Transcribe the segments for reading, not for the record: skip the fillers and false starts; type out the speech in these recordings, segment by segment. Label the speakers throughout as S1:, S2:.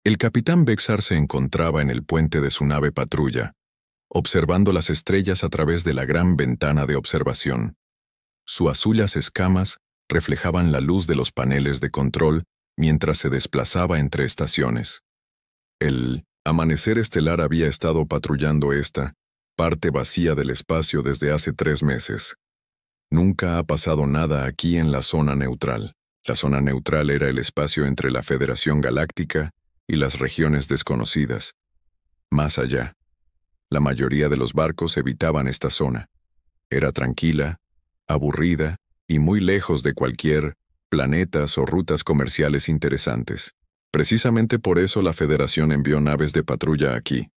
S1: El capitán Bexar se encontraba en el puente de su nave patrulla, observando las estrellas a través de la gran ventana de observación. Sus azules escamas reflejaban la luz de los paneles de control mientras se desplazaba entre estaciones. El amanecer estelar había estado patrullando esta parte vacía del espacio desde hace 3 meses. Nunca ha pasado nada aquí en la zona neutral. La zona neutral era el espacio entre la Federación Galáctica y las regiones desconocidas. Más allá, la mayoría de los barcos evitaban esta zona. Era tranquila, aburrida y muy lejos de cualquier planetas o rutas comerciales interesantes. Precisamente por eso la Federación envió naves de patrulla aquí.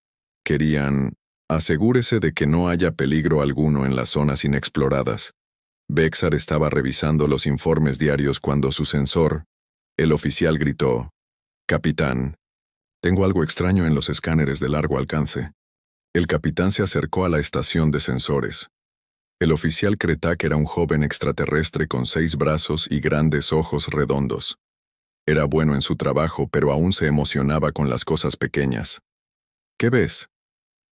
S1: Querían asegúrese de que no haya peligro alguno en las zonas inexploradas. Bexar estaba revisando los informes diarios cuando su sensor, el oficial gritó: «Capitán, tengo algo extraño en los escáneres de largo alcance». El capitán se acercó a la estación de sensores. El oficial Kretak era un joven extraterrestre con 6 brazos y grandes ojos redondos. Era bueno en su trabajo, pero aún se emocionaba con las cosas pequeñas. «¿Qué ves?»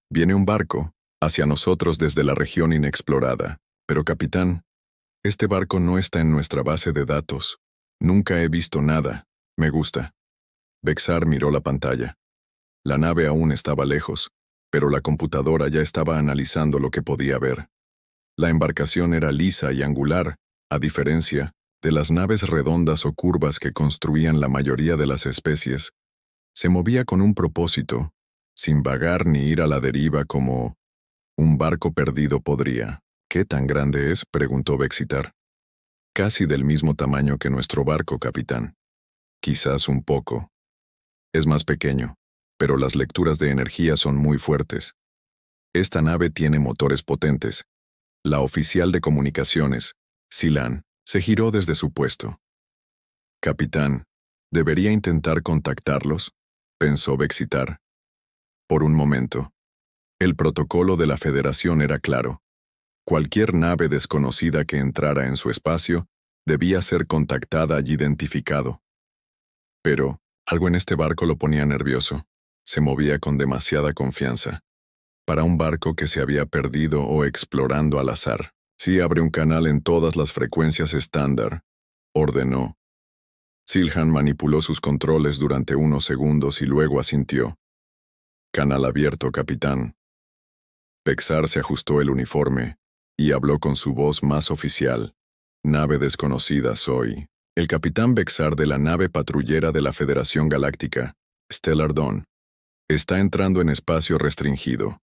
S1: «Viene un barco hacia nosotros desde la región inexplorada. Pero capitán, este barco no está en nuestra base de datos. Nunca he visto nada. Me gusta». Bexar miró la pantalla. La nave aún estaba lejos, pero la computadora ya estaba analizando lo que podía ver. La embarcación era lisa y angular, a diferencia de las naves redondas o curvas que construían la mayoría de las especies. Se movía con un propósito, sin vagar ni ir a la deriva como un barco perdido podría. «¿Qué tan grande es?», preguntó Bexitar. «Casi del mismo tamaño que nuestro barco, capitán. Quizás un poco. Es más pequeño, pero las lecturas de energía son muy fuertes. Esta nave tiene motores potentes». La oficial de comunicaciones, Silan, se giró desde su puesto. «Capitán, ¿debería intentar contactarlos?», pensó Bexitar. Por un momento. El protocolo de la Federación era claro. Cualquier nave desconocida que entrara en su espacio debía ser contactada y identificado. Pero algo en este barco lo ponía nervioso. Se movía con demasiada confianza. Para un barco que se había perdido o explorando al azar. «Sí, abre un canal en todas las frecuencias estándar», ordenó. Silhan manipuló sus controles durante unos segundos y luego asintió. «Canal abierto, capitán». Bexar se ajustó el uniforme y habló con su voz más oficial. «Nave desconocida soy. El capitán Bexar de la nave patrullera de la Federación Galáctica, Stellar Dawn. Está entrando en espacio restringido.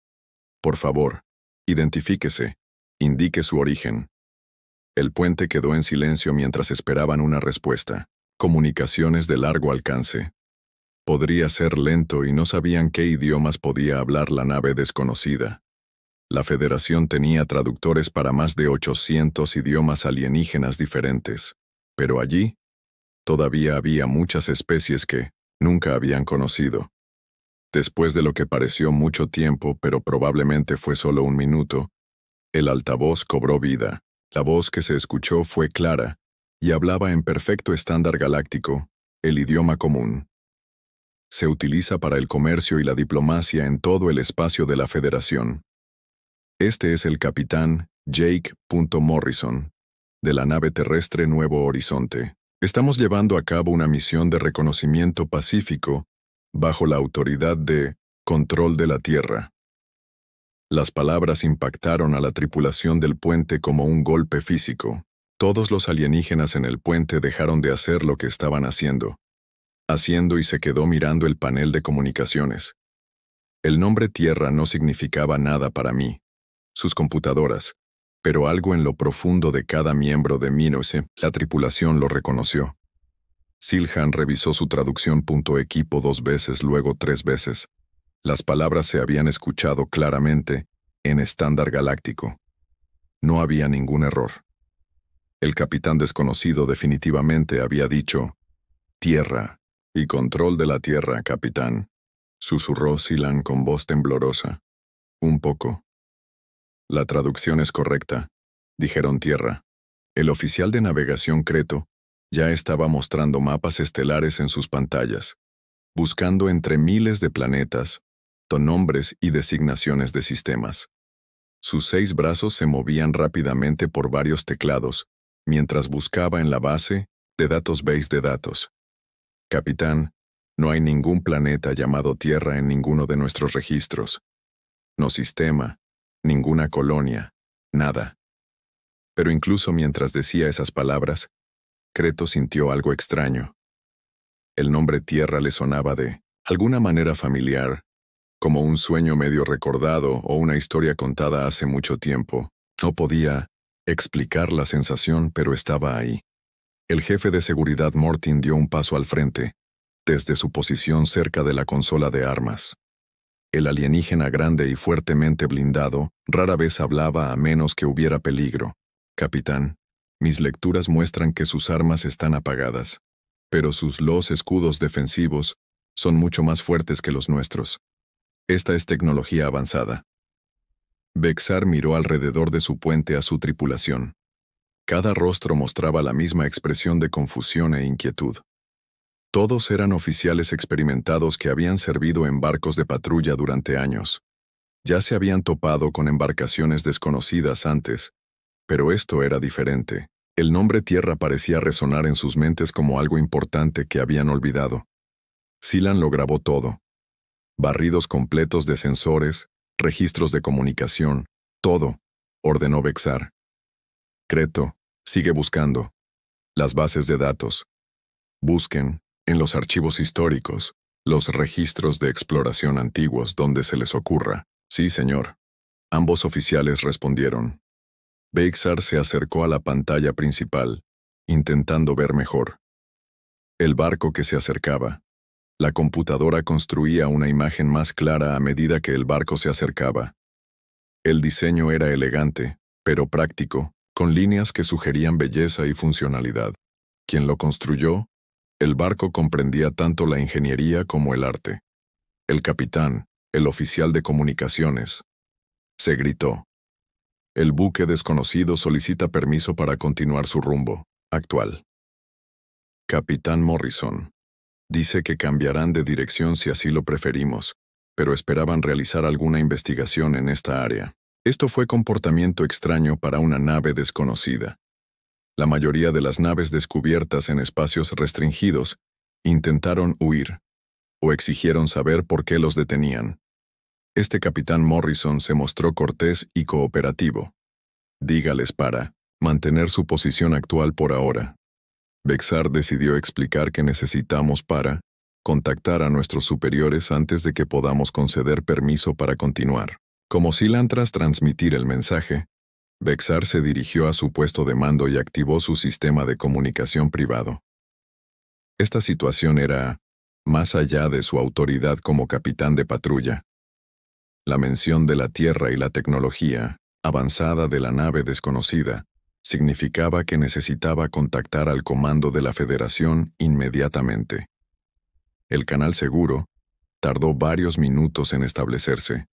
S1: Por favor, identifíquese, indique su origen». El puente quedó en silencio mientras esperaban una respuesta. Comunicaciones de largo alcance. Podría ser lento y no sabían qué idiomas podía hablar la nave desconocida. La Federación tenía traductores para más de 800 idiomas alienígenas diferentes. Pero allí, todavía había muchas especies que nunca habían conocido. Después de lo que pareció mucho tiempo, pero probablemente fue solo un minuto, el altavoz cobró vida. La voz que se escuchó fue clara y hablaba en perfecto estándar galáctico, el idioma común. Se utiliza para el comercio y la diplomacia en todo el espacio de la Federación. Este es el capitán Jake Morrison, de la nave terrestre Nuevo Horizonte. Estamos llevando a cabo una misión de reconocimiento pacífico bajo la autoridad de Control de la Tierra. Las palabras impactaron a la tripulación del puente como un golpe físico. Todos los alienígenas en el puente dejaron de hacer lo que estaban haciendo y se quedó mirando el panel de comunicaciones. El nombre Tierra no significaba nada para mí, sus computadoras, pero algo en lo profundo de cada miembro de Minose, la tripulación lo reconoció. Silhan revisó su traducción .equipo 2 veces, luego 3 veces. Las palabras se habían escuchado claramente en estándar galáctico. No había ningún error. El capitán desconocido definitivamente había dicho: «Tierra y control de la Tierra, capitán», susurró Silan con voz temblorosa. «Un poco». «La traducción es correcta», dijeron Tierra. El oficial de navegación Creto ya estaba mostrando mapas estelares en sus pantallas. buscando entre miles de planetas, nombres y designaciones de sistemas. Sus 6 brazos se movían rápidamente por varios teclados, mientras buscaba en la base de base de datos. Capitán, no hay ningún planeta llamado Tierra en ninguno de nuestros registros. No sistema, ninguna colonia, nada. Pero incluso mientras decía esas palabras, Creto sintió algo extraño. El nombre Tierra le sonaba de alguna manera familiar, como un sueño medio recordado o una historia contada hace mucho tiempo. No podía explicar la sensación, pero estaba ahí. El jefe de seguridad Mortin dio un paso al frente, desde su posición cerca de la consola de armas. El alienígena grande y fuertemente blindado rara vez hablaba a menos que hubiera peligro. Capitán, mis lecturas muestran que sus armas están apagadas, pero sus escudos defensivos son mucho más fuertes que los nuestros. Esta es tecnología avanzada. Bexar miró alrededor de su puente a su tripulación. Cada rostro mostraba la misma expresión de confusión e inquietud. Todos eran oficiales experimentados que habían servido en barcos de patrulla durante años. Ya se habían topado con embarcaciones desconocidas antes, pero esto era diferente. El nombre Tierra parecía resonar en sus mentes como algo importante que habían olvidado. Silan lo grabó todo. Barridos completos de sensores, registros de comunicación, todo, ordenó Bexar. Creto, sigue buscando. Las bases de datos. Busquen, en los archivos históricos, los registros de exploración antiguos donde se les ocurra. Sí, señor. Ambos oficiales respondieron. Bexar se acercó a la pantalla principal, intentando ver mejor. El barco que se acercaba. La computadora construía una imagen más clara a medida que el barco se acercaba. El diseño era elegante, pero práctico, con líneas que sugerían belleza y funcionalidad. ¿Quién lo construyó? El barco comprendía tanto la ingeniería como el arte. El capitán, el oficial de comunicaciones. Se gritó. El buque desconocido solicita permiso para continuar su rumbo actual. Capitán Morrison. Dice que cambiarán de dirección si así lo preferimos, pero esperaban realizar alguna investigación en esta área. Esto fue comportamiento extraño para una nave desconocida. La mayoría de las naves descubiertas en espacios restringidos intentaron huir, o exigieron saber por qué los detenían. Este capitán Morrison se mostró cortés y cooperativo. Dígales para mantener su posición actual por ahora. Bexar decidió explicar que necesitamos para contactar a nuestros superiores antes de que podamos conceder permiso para continuar. Como Silan tras transmitir el mensaje, Bexar se dirigió a su puesto de mando y activó su sistema de comunicación privado. Esta situación era más allá de su autoridad como capitán de patrulla. La mención de la Tierra y la tecnología avanzada de la nave desconocida significaba que necesitaba contactar al comando de la Federación inmediatamente. El canal seguro tardó varios minutos en establecerse.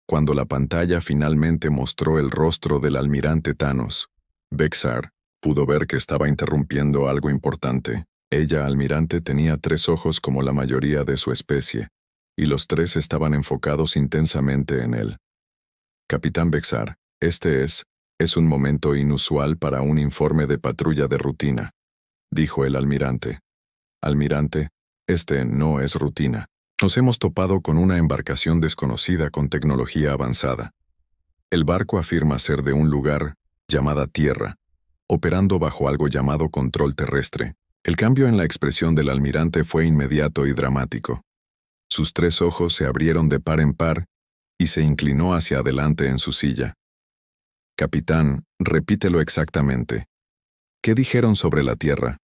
S1: Cuando la pantalla finalmente mostró el rostro del almirante Thanos, Bexar pudo ver que estaba interrumpiendo algo importante. Ella, almirante, tenía 3 ojos como la mayoría de su especie, y los 3 estaban enfocados intensamente en él. Capitán Bexar, este es un momento inusual para un informe de patrulla de rutina, dijo el almirante. Almirante, este no es rutina. Nos hemos topado con una embarcación desconocida con tecnología avanzada. El barco afirma ser de un lugar llamada Tierra, operando bajo algo llamado control terrestre. El cambio en la expresión del almirante fue inmediato y dramático. Sus 3 ojos se abrieron de par en par y se inclinó hacia adelante en su silla. Capitán, repítelo exactamente. ¿Qué dijeron sobre la Tierra?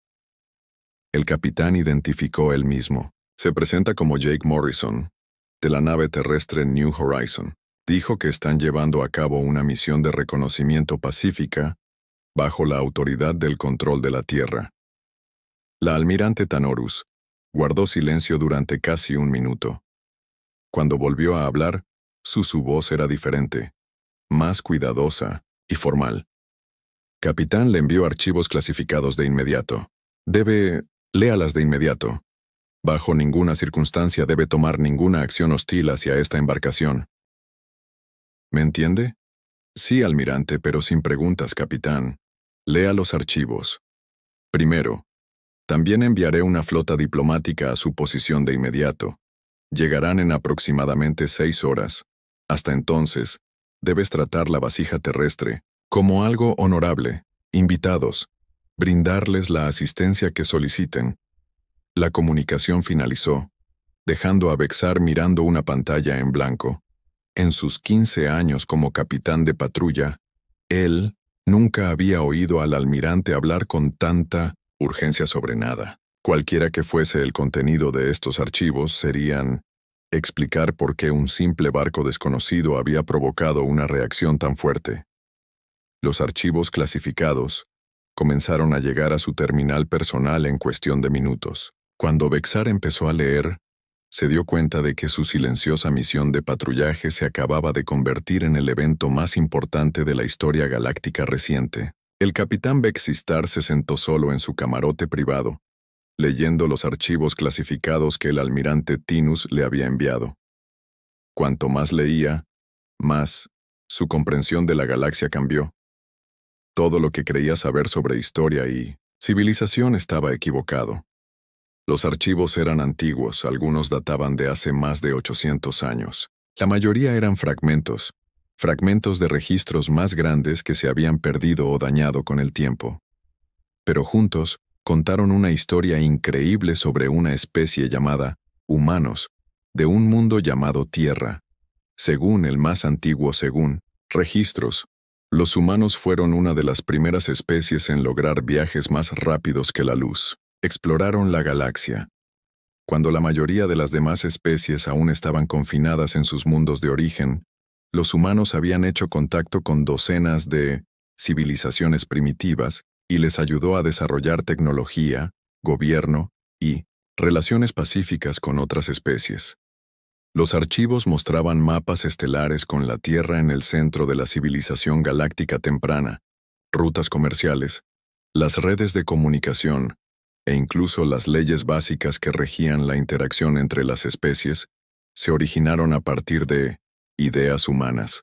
S1: El capitán identificó él mismo. Se presenta como Jake Morrison, de la nave terrestre New Horizon. Dijo que están llevando a cabo una misión de reconocimiento pacífica bajo la autoridad del control de la Tierra. La almirante Tanorus guardó silencio durante casi 1 minuto. Cuando volvió a hablar, su voz era diferente, más cuidadosa y formal. Capitán le envió archivos clasificados de inmediato. Léalas de inmediato. Bajo ninguna circunstancia debe tomar ninguna acción hostil hacia esta embarcación. ¿Me entiende? Sí, almirante, pero sin preguntas, capitán. Lea los archivos. Primero, también enviaré una flota diplomática a su posición de inmediato. Llegarán en aproximadamente 6 horas. Hasta entonces, debes tratar la vasija terrestre como algo honorable, invitados, brindarles la asistencia que soliciten. La comunicación finalizó, dejando a Bexar mirando una pantalla en blanco. En sus 15 años como capitán de patrulla, él nunca había oído al almirante hablar con tanta urgencia sobre nada. Cualquiera que fuese el contenido de estos archivos serían explicar por qué un simple barco desconocido había provocado una reacción tan fuerte. Los archivos clasificados comenzaron a llegar a su terminal personal en cuestión de minutos. Cuando Bexar empezó a leer, se dio cuenta de que su silenciosa misión de patrullaje se acababa de convertir en el evento más importante de la historia galáctica reciente. El capitán Bexistar se sentó solo en su camarote privado, leyendo los archivos clasificados que el almirante Tinus le había enviado. Cuanto más leía, más su comprensión de la galaxia cambió. Todo lo que creía saber sobre historia y civilización estaba equivocado. Los archivos eran antiguos, algunos databan de hace más de 800 años. La mayoría eran fragmentos de registros más grandes que se habían perdido o dañado con el tiempo. Pero juntos, contaron una historia increíble sobre una especie llamada humanos, de un mundo llamado Tierra. Según el más antiguo registros, los humanos fueron una de las primeras especies en lograr viajes más rápidos que la luz. Exploraron la galaxia. Cuando la mayoría de las demás especies aún estaban confinadas en sus mundos de origen, los humanos habían hecho contacto con docenas de civilizaciones primitivas y les ayudó a desarrollar tecnología, gobierno y relaciones pacíficas con otras especies. Los archivos mostraban mapas estelares con la Tierra en el centro de la civilización galáctica temprana, rutas comerciales, las redes de comunicación, e incluso las leyes básicas que regían la interacción entre las especies, se originaron a partir de ideas humanas.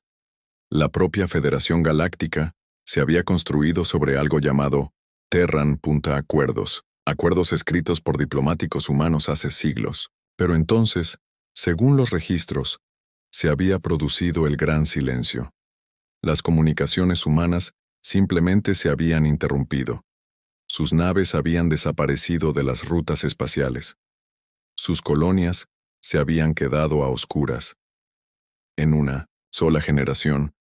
S1: La propia Federación Galáctica se había construido sobre algo llamado Terran.acuerdos, acuerdos escritos por diplomáticos humanos hace siglos. Pero entonces, según los registros, se había producido el gran silencio. Las comunicaciones humanas simplemente se habían interrumpido. Sus naves habían desaparecido de las rutas espaciales. Sus colonias se habían quedado a oscuras. En una sola generación,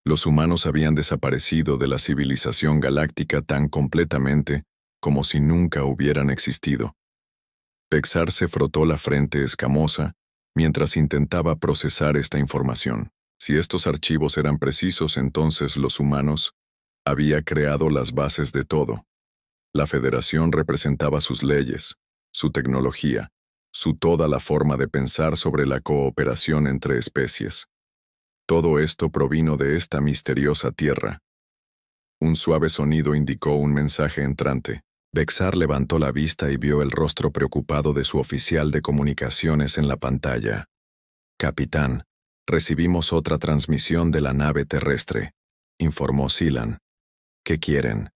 S1: los humanos habían desaparecido de la civilización galáctica tan completamente como si nunca hubieran existido. Bexar se frotó la frente escamosa mientras intentaba procesar esta información. Si estos archivos eran precisos, entonces los humanos habían creado las bases de todo. La Federación representaba sus leyes, su tecnología, toda la forma de pensar sobre la cooperación entre especies. Todo esto provino de esta misteriosa tierra. Un suave sonido indicó un mensaje entrante. Bexar levantó la vista y vio el rostro preocupado de su oficial de comunicaciones en la pantalla. «Capitán, recibimos otra transmisión de la nave terrestre», informó Silan. «¿Qué quieren?»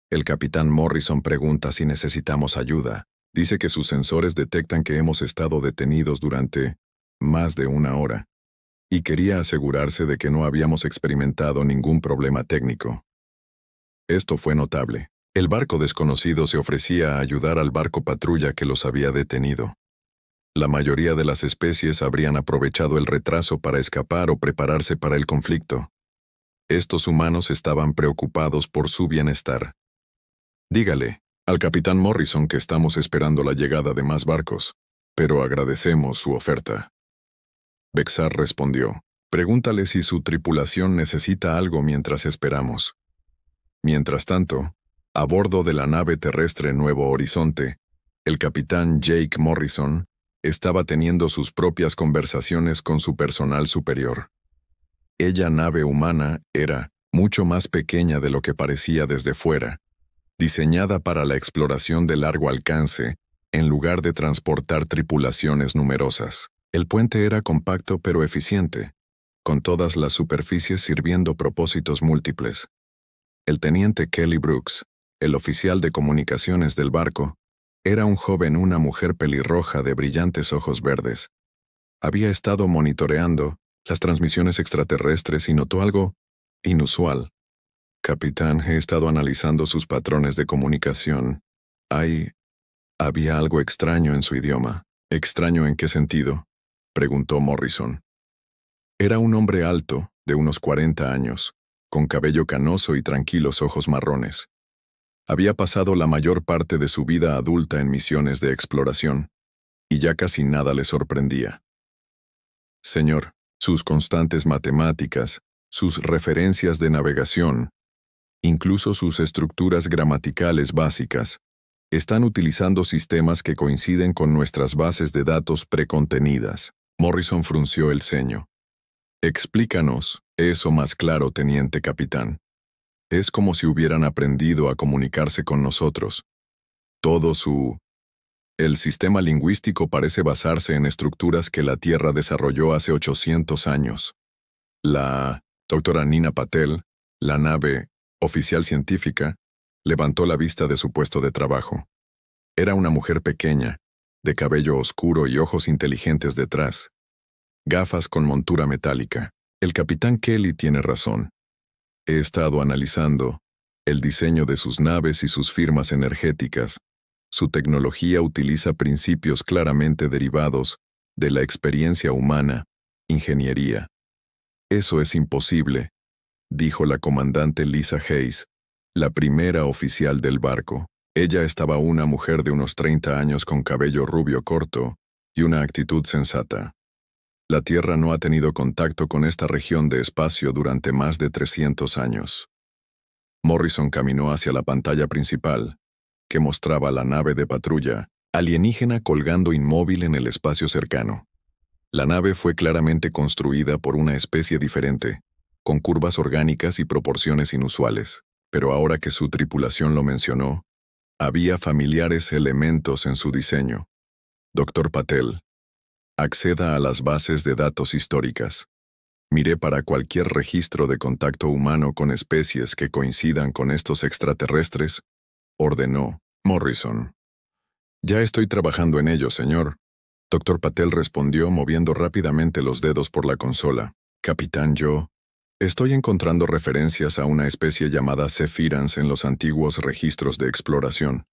S1: El capitán Morrison pregunta si necesitamos ayuda. Dice que sus sensores detectan que hemos estado detenidos durante más de 1 hora, y quería asegurarse de que no habíamos experimentado ningún problema técnico. Esto fue notable. El barco desconocido se ofrecía a ayudar al barco patrulla que los había detenido. La mayoría de las especies habrían aprovechado el retraso para escapar o prepararse para el conflicto. Estos humanos estaban preocupados por su bienestar. «Dígale al capitán Morrison que estamos esperando la llegada de más barcos, pero agradecemos su oferta». Bexar respondió, «Pregúntale si su tripulación necesita algo mientras esperamos». Mientras tanto, a bordo de la nave terrestre Nuevo Horizonte, el capitán Jake Morrison estaba teniendo sus propias conversaciones con su personal superior. Aquella nave humana era mucho más pequeña de lo que parecía desde fuera, diseñada para la exploración de largo alcance en lugar de transportar tripulaciones numerosas. El puente era compacto pero eficiente, con todas las superficies sirviendo propósitos múltiples. El teniente Kelly Brooks, el oficial de comunicaciones del barco, era un joven, una mujer pelirroja de brillantes ojos verdes. Había estado monitoreando las transmisiones extraterrestres y notó algo inusual. Capitán, he estado analizando sus patrones de comunicación. Había algo extraño en su idioma. ¿Extraño en qué sentido?, preguntó Morrison. Era un hombre alto, de unos 40 años, con cabello canoso y tranquilos ojos marrones. Había pasado la mayor parte de su vida adulta en misiones de exploración, y ya casi nada le sorprendía. Señor, sus constantes matemáticas, sus referencias de navegación, incluso sus estructuras gramaticales básicas, están utilizando sistemas que coinciden con nuestras bases de datos precontenidas. Morrison frunció el ceño. Explícanos eso más claro, teniente capitán. Es como si hubieran aprendido a comunicarse con nosotros. El sistema lingüístico parece basarse en estructuras que la Tierra desarrolló hace 800 años. La doctora Nina Patel, la nave oficial científica, levantó la vista de su puesto de trabajo. Era una mujer pequeña, de cabello oscuro y ojos inteligentes detrás. Gafas con montura metálica. El capitán Kelly tiene razón. He estado analizando el diseño de sus naves y sus firmas energéticas. Su tecnología utiliza principios claramente derivados de la experiencia humana, ingeniería. Eso es imposible, dijo la comandante Lisa Hayes, la primera oficial del barco. Ella estaba una mujer de unos 30 años con cabello rubio corto y una actitud sensata. La Tierra no ha tenido contacto con esta región de espacio durante más de 300 años. Morrison caminó hacia la pantalla principal, que mostraba la nave de patrulla alienígena colgando inmóvil en el espacio cercano. La nave fue claramente construida por una especie diferente, con curvas orgánicas y proporciones inusuales, pero ahora que su tripulación lo mencionó, había familiares elementos en su diseño. Dr. Patel, acceda a las bases de datos históricas. Miré para cualquier registro de contacto humano con especies que coincidan con estos extraterrestres, ordenó Morrison. Ya estoy trabajando en ello, señor. Dr. Patel respondió moviendo rápidamente los dedos por la consola. Capitán, yo estoy encontrando referencias a una especie llamada Zephyrans en los antiguos registros de exploración.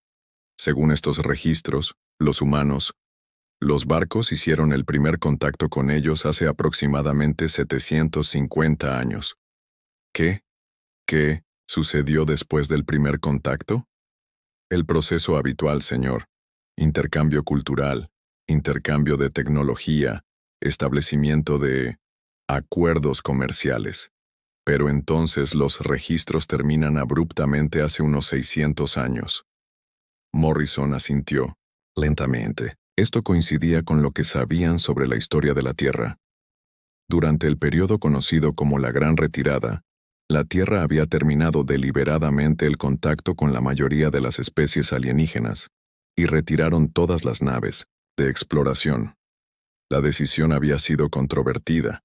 S1: Según estos registros, los barcos hicieron el primer contacto con ellos hace aproximadamente 750 años. ¿Qué sucedió después del primer contacto? El proceso habitual, señor. Intercambio cultural, intercambio de tecnología, establecimiento de acuerdos comerciales. Pero entonces los registros terminan abruptamente hace unos 600 años. Morrison asintió, lentamente. Esto coincidía con lo que sabían sobre la historia de la Tierra. Durante el periodo conocido como la Gran Retirada, la Tierra había terminado deliberadamente el contacto con la mayoría de las especies alienígenas y retiraron todas las naves de exploración. La decisión había sido controvertida,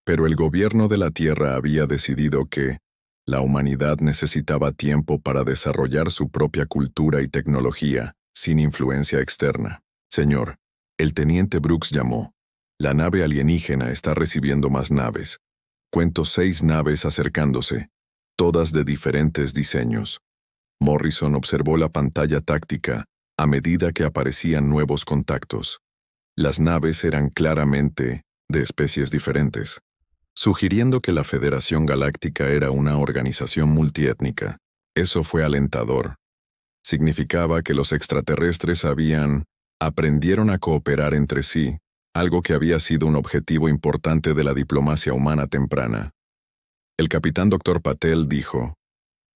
S1: pero el gobierno de la Tierra había decidido que la humanidad necesitaba tiempo para desarrollar su propia cultura y tecnología sin influencia externa. Señor, el teniente Brooks llamó. La nave alienígena está recibiendo más naves. Cuento 6 naves acercándose, todas de diferentes diseños. Morrison observó la pantalla táctica a medida que aparecían nuevos contactos. Las naves eran claramente de especies diferentes, sugiriendo que la Federación Galáctica era una organización multiétnica. Eso fue alentador. Significaba que los extraterrestres aprendieron a cooperar entre sí, algo que había sido un objetivo importante de la diplomacia humana temprana. El capitán Dr. Patel dijo,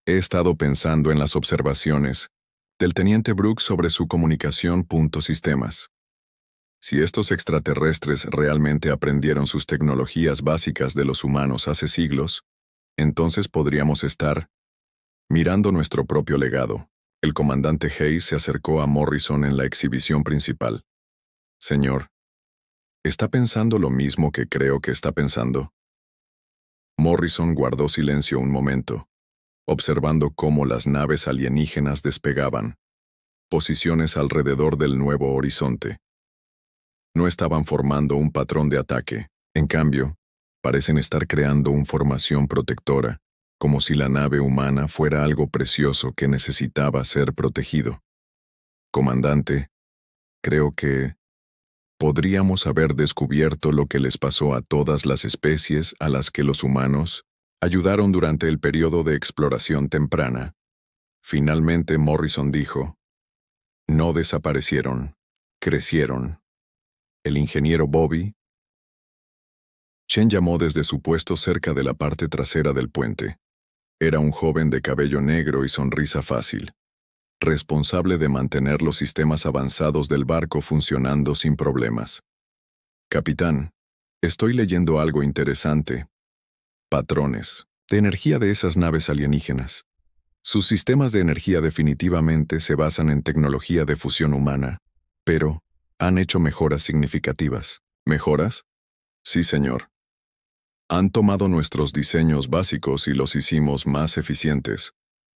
S1: he estado pensando en las observaciones del teniente Brooks sobre su comunicación. Sistemas. Si estos extraterrestres realmente aprendieron sus tecnologías básicas de los humanos hace siglos, entonces podríamos estar mirando nuestro propio legado. El comandante Hayes se acercó a Morrison en la exhibición principal. Señor, ¿está pensando lo mismo que creo que está pensando? Morrison guardó silencio un momento, observando cómo las naves alienígenas despegaban, posiciones alrededor del nuevo horizonte. No estaban formando un patrón de ataque, en cambio, parecen estar creando una formación protectora, como si la nave humana fuera algo precioso que necesitaba ser protegido. Comandante, creo que podríamos haber descubierto lo que les pasó a todas las especies a las que los humanos ayudaron durante el periodo de exploración temprana. Finalmente Morrison dijo, no desaparecieron, crecieron. El ingeniero Bobby. Chen llamó desde su puesto cerca de la parte trasera del puente. Era un joven de cabello negro y sonrisa fácil, responsable de mantener los sistemas avanzados del barco funcionando sin problemas. Capitán, estoy leyendo algo interesante. Patrones de energía de esas naves alienígenas. Sus sistemas de energía definitivamente se basan en tecnología de fusión humana, pero han hecho mejoras significativas. ¿Mejoras? Sí, señor. Han tomado nuestros diseños básicos y los hicimos más eficientes.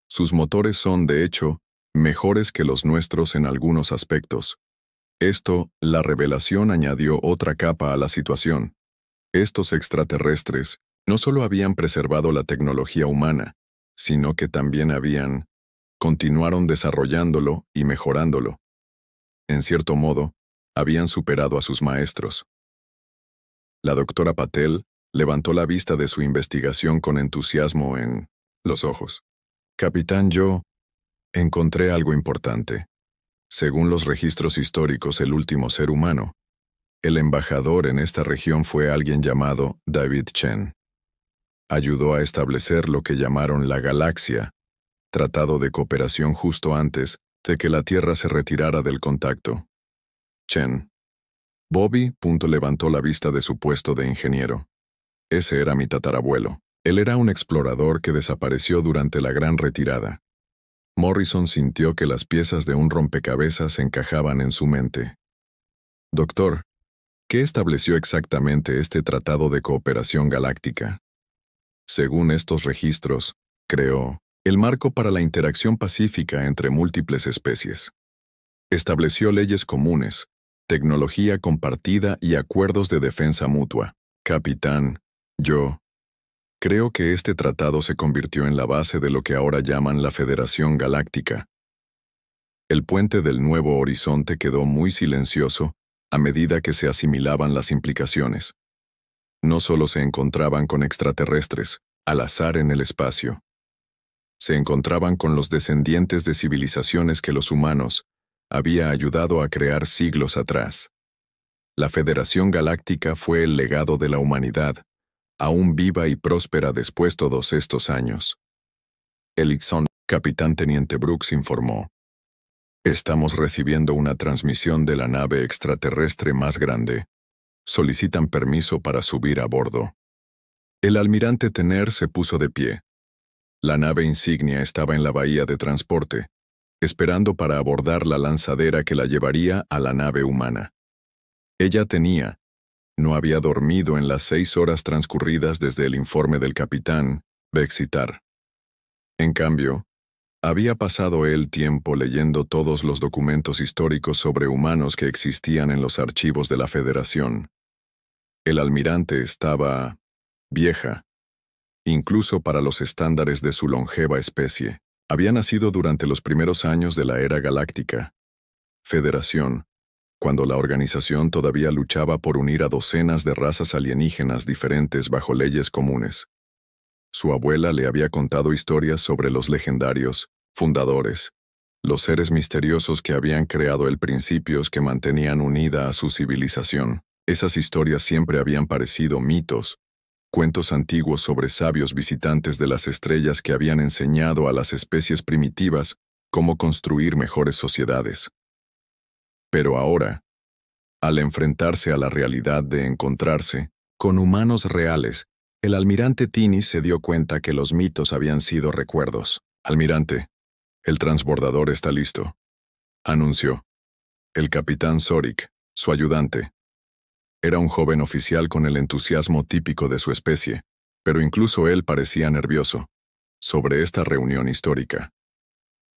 S1: Sus motores son, de hecho, mejores que los nuestros en algunos aspectos. La revelación añadió otra capa a la situación. Estos extraterrestres no solo habían preservado la tecnología humana, sino que también continuaron desarrollándolo y mejorándolo. En cierto modo, habían superado a sus maestros. La doctora Patel levantó la vista de su investigación con entusiasmo en los ojos. Capitán, yo encontré algo importante. Según los registros históricos, el último ser humano, el embajador en esta región fue alguien llamado David Chen. Ayudó a establecer lo que llamaron la Galaxia, tratado de cooperación justo antes de que la Tierra se retirara del contacto. Chen. Bobby levantó la vista de su puesto de ingeniero. Ese era mi tatarabuelo. Él era un explorador que desapareció durante la Gran Retirada. Morrison sintió que las piezas de un rompecabezas encajaban en su mente. Doctor, ¿qué estableció exactamente este Tratado de Cooperación Galáctica? Según estos registros, creó el marco para la interacción pacífica entre múltiples especies. Estableció leyes comunes, tecnología compartida y acuerdos de defensa mutua. Capitán, yo creo que este tratado se convirtió en la base de lo que ahora llaman la Federación Galáctica. El puente del Nuevo Horizonte quedó muy silencioso a medida que se asimilaban las implicaciones. No solo se encontraban con extraterrestres, al azar en el espacio. Se encontraban con los descendientes de civilizaciones que los humanos había ayudado a crear siglos atrás. La Federación Galáctica fue el legado de la humanidad, aún viva y próspera después todos estos años. Elixon, capitán teniente Brooks informó. Estamos recibiendo una transmisión de la nave extraterrestre más grande. Solicitan permiso para subir a bordo. El almirante Tener se puso de pie. La nave insignia estaba en la bahía de transporte, esperando para abordar la lanzadera que la llevaría a la nave humana. Ella no había dormido en las 6 horas transcurridas desde el informe del capitán Bexitar. En cambio, había pasado el tiempo leyendo todos los documentos históricos sobre humanos que existían en los archivos de la Federación. El almirante estaba vieja, incluso para los estándares de su longeva especie. Había nacido durante los primeros años de la era galáctica. Federación, cuando la organización todavía luchaba por unir a docenas de razas alienígenas diferentes bajo leyes comunes. Su abuela le había contado historias sobre los legendarios fundadores, los seres misteriosos que habían creado el principios que mantenían unida a su civilización. Esas historias siempre habían parecido mitos, cuentos antiguos sobre sabios visitantes de las estrellas que habían enseñado a las especies primitivas cómo construir mejores sociedades. Pero ahora, al enfrentarse a la realidad de encontrarse con humanos reales, el almirante Tini se dio cuenta que los mitos habían sido recuerdos. Almirante, El transbordador está listo, anunció. El capitán Zorik, su ayudante. Era un joven oficial con el entusiasmo típico de su especie, pero incluso él parecía nervioso sobre esta reunión histórica.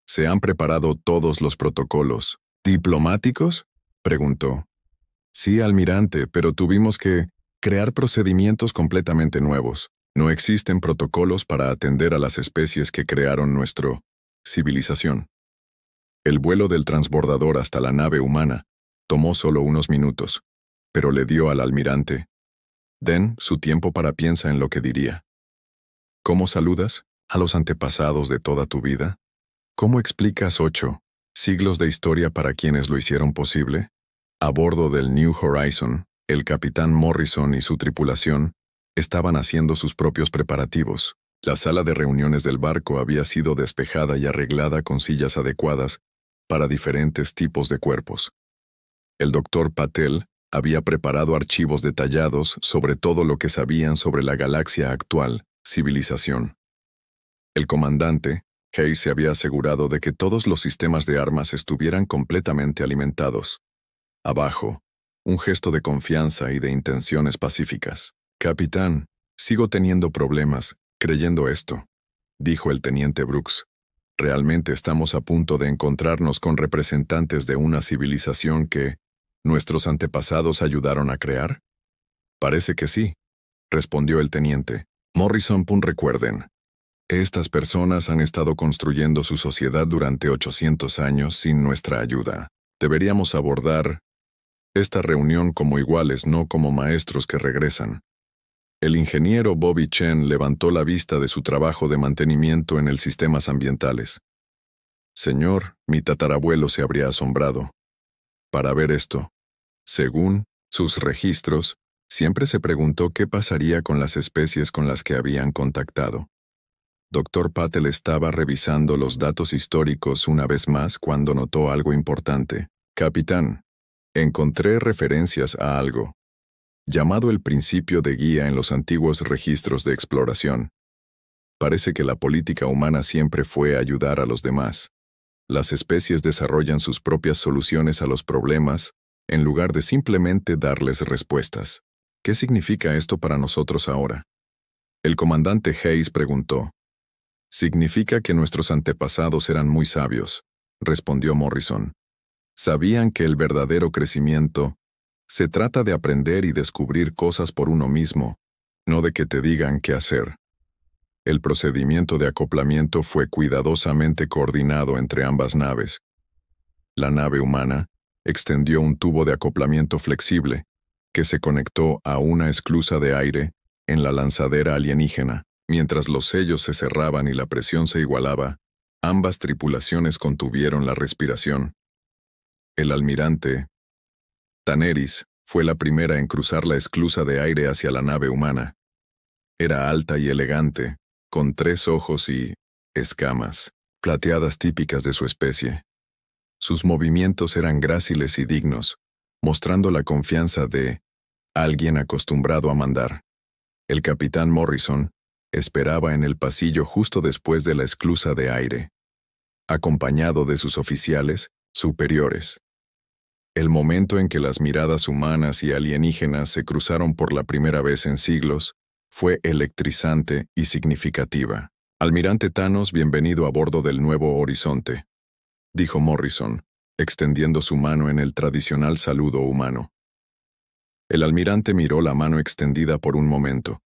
S1: ¿Se han preparado todos los protocolos diplomáticos?, preguntó. Sí, almirante, pero tuvimos que crear procedimientos completamente nuevos. No existen protocolos para atender a las especies que crearon nuestra civilización. El vuelo del transbordador hasta la nave humana tomó solo unos minutos, pero le dio al almirante Den su tiempo para piensa en lo que diría. ¿Cómo saludas a los antepasados de toda tu vida? ¿Cómo explicas 8 siglos de historia para quienes lo hicieron posible? A bordo del New Horizon, el capitán Morrison y su tripulación estaban haciendo sus propios preparativos. La sala de reuniones del barco había sido despejada y arreglada con sillas adecuadas para diferentes tipos de cuerpos. El doctor Patel había preparado archivos detallados sobre todo lo que sabían sobre la galaxia actual, civilización. El comandante, Hayes, se había asegurado de que todos los sistemas de armas estuvieran completamente alimentados. Abajo, un gesto de confianza y de intenciones pacíficas. Capitán, sigo teniendo problemas, creyendo esto, dijo el teniente Brooks. ¿Realmente estamos a punto de encontrarnos con representantes de una civilización que nuestros antepasados ayudaron a crear? Parece que sí, respondió el teniente. Morrison, recuerden, estas personas han estado construyendo su sociedad durante 800 años sin nuestra ayuda. Deberíamos abordar esta reunión como iguales, no como maestros que regresan. El ingeniero Bobby Chen levantó la vista de su trabajo de mantenimiento en el sistemas ambientales. Señor, mi tatarabuelo se habría asombrado. Para ver esto, según sus registros, siempre se preguntó qué pasaría con las especies con las que habían contactado. Dr. Patel estaba revisando los datos históricos una vez más cuando notó algo importante. Capitán, encontré referencias a algo llamado el principio de guía en los antiguos registros de exploración. Parece que la política humana siempre fue ayudar a los demás. Las especies desarrollan sus propias soluciones a los problemas, en lugar de simplemente darles respuestas. ¿Qué significa esto para nosotros ahora? El comandante Hayes preguntó. Significa que nuestros antepasados eran muy sabios, respondió Morrison. Sabían que el verdadero crecimiento se trata de aprender y descubrir cosas por uno mismo, no de que te digan qué hacer. El procedimiento de acoplamiento fue cuidadosamente coordinado entre ambas naves. La nave humana extendió un tubo de acoplamiento flexible que se conectó a una esclusa de aire en la lanzadera alienígena. Mientras los sellos se cerraban y la presión se igualaba, ambas tripulaciones contuvieron la respiración. El almirante Daenerys fue la primera en cruzar la esclusa de aire hacia la nave humana. Era alta y elegante, con 3 ojos y escamas plateadas típicas de su especie. Sus movimientos eran gráciles y dignos, mostrando la confianza de alguien acostumbrado a mandar. El capitán Morrison esperaba en el pasillo justo después de la esclusa de aire, acompañado de sus oficiales superiores. El momento en que las miradas humanas y alienígenas se cruzaron por la primera vez en siglos fue electrizante y significativa. Almirante Thanos, bienvenido a bordo del Nuevo Horizonte, dijo Morrison, extendiendo su mano en el tradicional saludo humano. El almirante miró la mano extendida por un momento.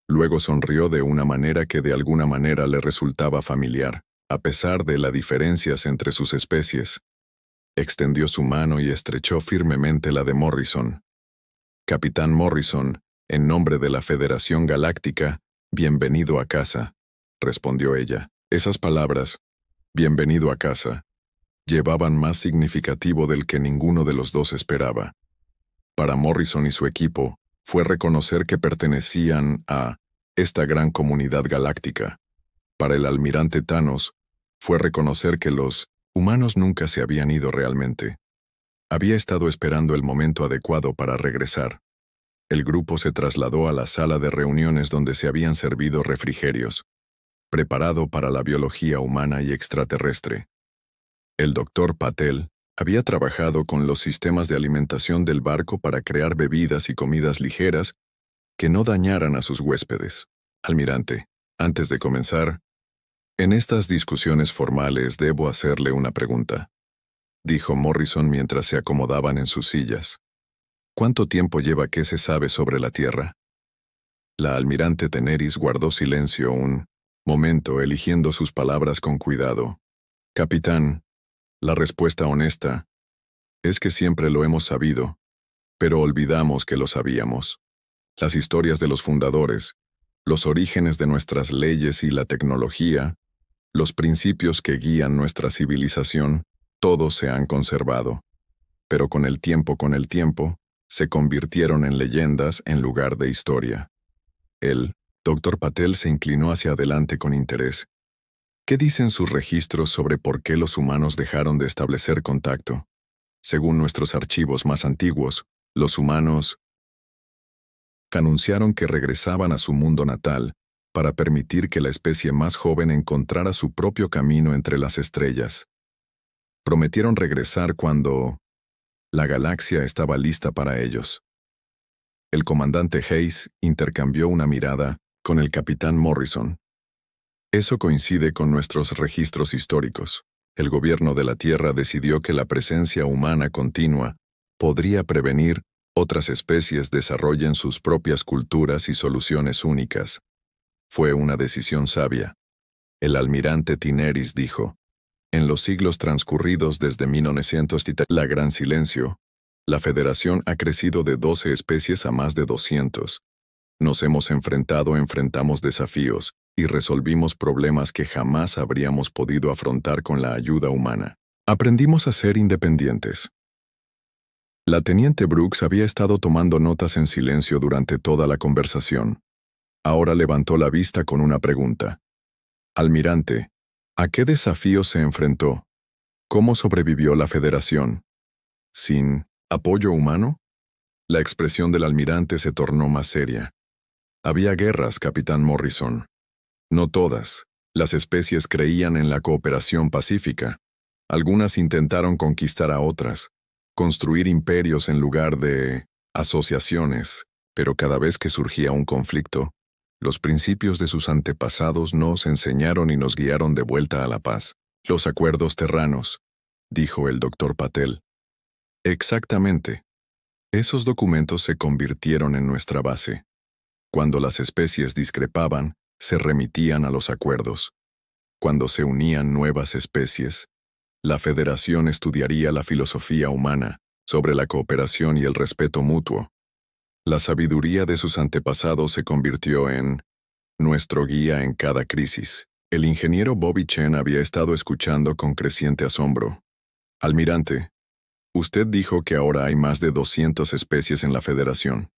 S1: Luego sonrió de una manera que de alguna manera le resultaba familiar, a pesar de las diferencias entre sus especies. Extendió su mano y estrechó firmemente la de Morrison. Capitán Morrison, en nombre de la Federación Galáctica, bienvenido a casa, respondió ella. Esas palabras, bienvenido a casa, llevaban más significativo del que ninguno de los dos esperaba. Para Morrison y su equipo, fue reconocer que pertenecían a esta gran comunidad galáctica. Para el almirante Thanos, fue reconocer que los humanos nunca se habían ido realmente. Había estado esperando el momento adecuado para regresar. El grupo se trasladó a la sala de reuniones donde se habían servido refrigerios. preparado para la biología humana y extraterrestre. El doctor Patel había trabajado con los sistemas de alimentación del barco para crear bebidas y comidas ligeras que no dañaran a sus huéspedes. Almirante, antes de comenzar, en estas discusiones formales debo hacerle una pregunta, dijo Morrison mientras se acomodaban en sus sillas. ¿Cuánto tiempo lleva que se sabe sobre la Tierra? La almirante Teneris guardó silencio un momento, eligiendo sus palabras con cuidado. Capitán, la respuesta honesta es que siempre lo hemos sabido, pero olvidamos que lo sabíamos. Las historias de los fundadores, los orígenes de nuestras leyes y la tecnología, los principios que guían nuestra civilización, todos se han conservado. Pero con el tiempo, se convirtieron en leyendas en lugar de historia. El Dr. Patel se inclinó hacia adelante con interés. ¿Qué dicen sus registros sobre por qué los humanos dejaron de establecer contacto? Según nuestros archivos más antiguos, los humanos anunciaron que regresaban a su mundo natal para permitir que la especie más joven encontrara su propio camino entre las estrellas. Prometieron regresar cuando la galaxia estaba lista para ellos. El comandante Hayes intercambió una mirada con el capitán Morrison. Eso coincide con nuestros registros históricos. El gobierno de la Tierra decidió que la presencia humana continua podría prevenir otras especies desarrollen sus propias culturas y soluciones únicas. Fue una decisión sabia. El almirante Teneris dijo, en los siglos transcurridos desde 1900 la Gran Silencio, la Federación ha crecido de 12 especies a más de 200. Nos enfrentamos desafíos y resolvimos problemas que jamás habríamos podido afrontar con la ayuda humana. Aprendimos a ser independientes. La teniente Brooks había estado tomando notas en silencio durante toda la conversación. Ahora levantó la vista con una pregunta. Almirante, ¿a qué desafío se enfrentó? ¿Cómo sobrevivió la Federación? ¿Sin apoyo humano? La expresión del almirante se tornó más seria. Había guerras, capitán Morrison. No todas. Las especies creían en la cooperación pacífica. Algunas intentaron conquistar a otras, construir imperios en lugar de asociaciones, pero cada vez que surgía un conflicto, los principios de sus antepasados nos enseñaron y nos guiaron de vuelta a la paz. Los acuerdos terranos, dijo el doctor Patel. Exactamente. Esos documentos se convirtieron en nuestra base. Cuando las especies discrepaban, se remitían a los acuerdos. Cuando se unían nuevas especies, la Federación estudiaría la filosofía humana sobre la cooperación y el respeto mutuo. La sabiduría de sus antepasados se convirtió en nuestro guía en cada crisis. El ingeniero Bobby Chen había estado escuchando con creciente asombro. Almirante, usted dijo que ahora hay más de 200 especies en la Federación.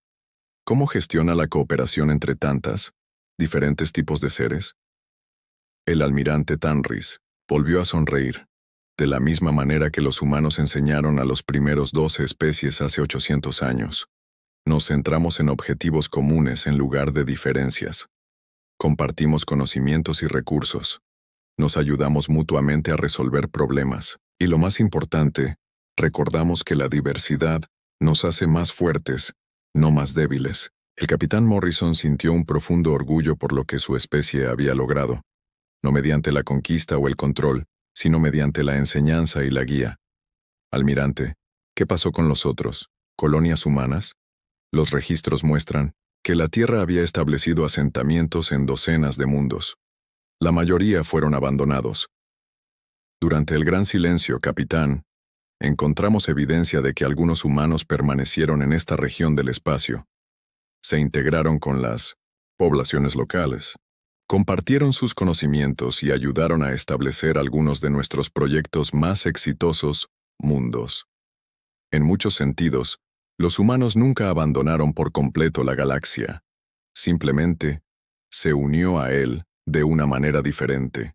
S1: ¿Cómo gestiona la cooperación entre tantas, diferentes tipos de seres? El almirante Teneris volvió a sonreír, de la misma manera que los humanos enseñaron a los primeros 12 especies hace 800 años. Nos centramos en objetivos comunes en lugar de diferencias. Compartimos conocimientos y recursos. Nos ayudamos mutuamente a resolver problemas. Y lo más importante, recordamos que la diversidad nos hace más fuertes, no más débiles. El capitán Morrison sintió un profundo orgullo por lo que su especie había logrado, no mediante la conquista o el control, sino mediante la enseñanza y la guía. Almirante, ¿qué pasó con los otros? ¿Colonias humanas? Los registros muestran que la Tierra había establecido asentamientos en docenas de mundos. La mayoría fueron abandonados. Durante el Gran Silencio, capitán, encontramos evidencia de que algunos humanos permanecieron en esta región del espacio. Se integraron con las poblaciones locales, compartieron sus conocimientos y ayudaron a establecer algunos de nuestros proyectos más exitosos mundos. En muchos sentidos, los humanos nunca abandonaron por completo la galaxia. Simplemente, se unió a él de una manera diferente.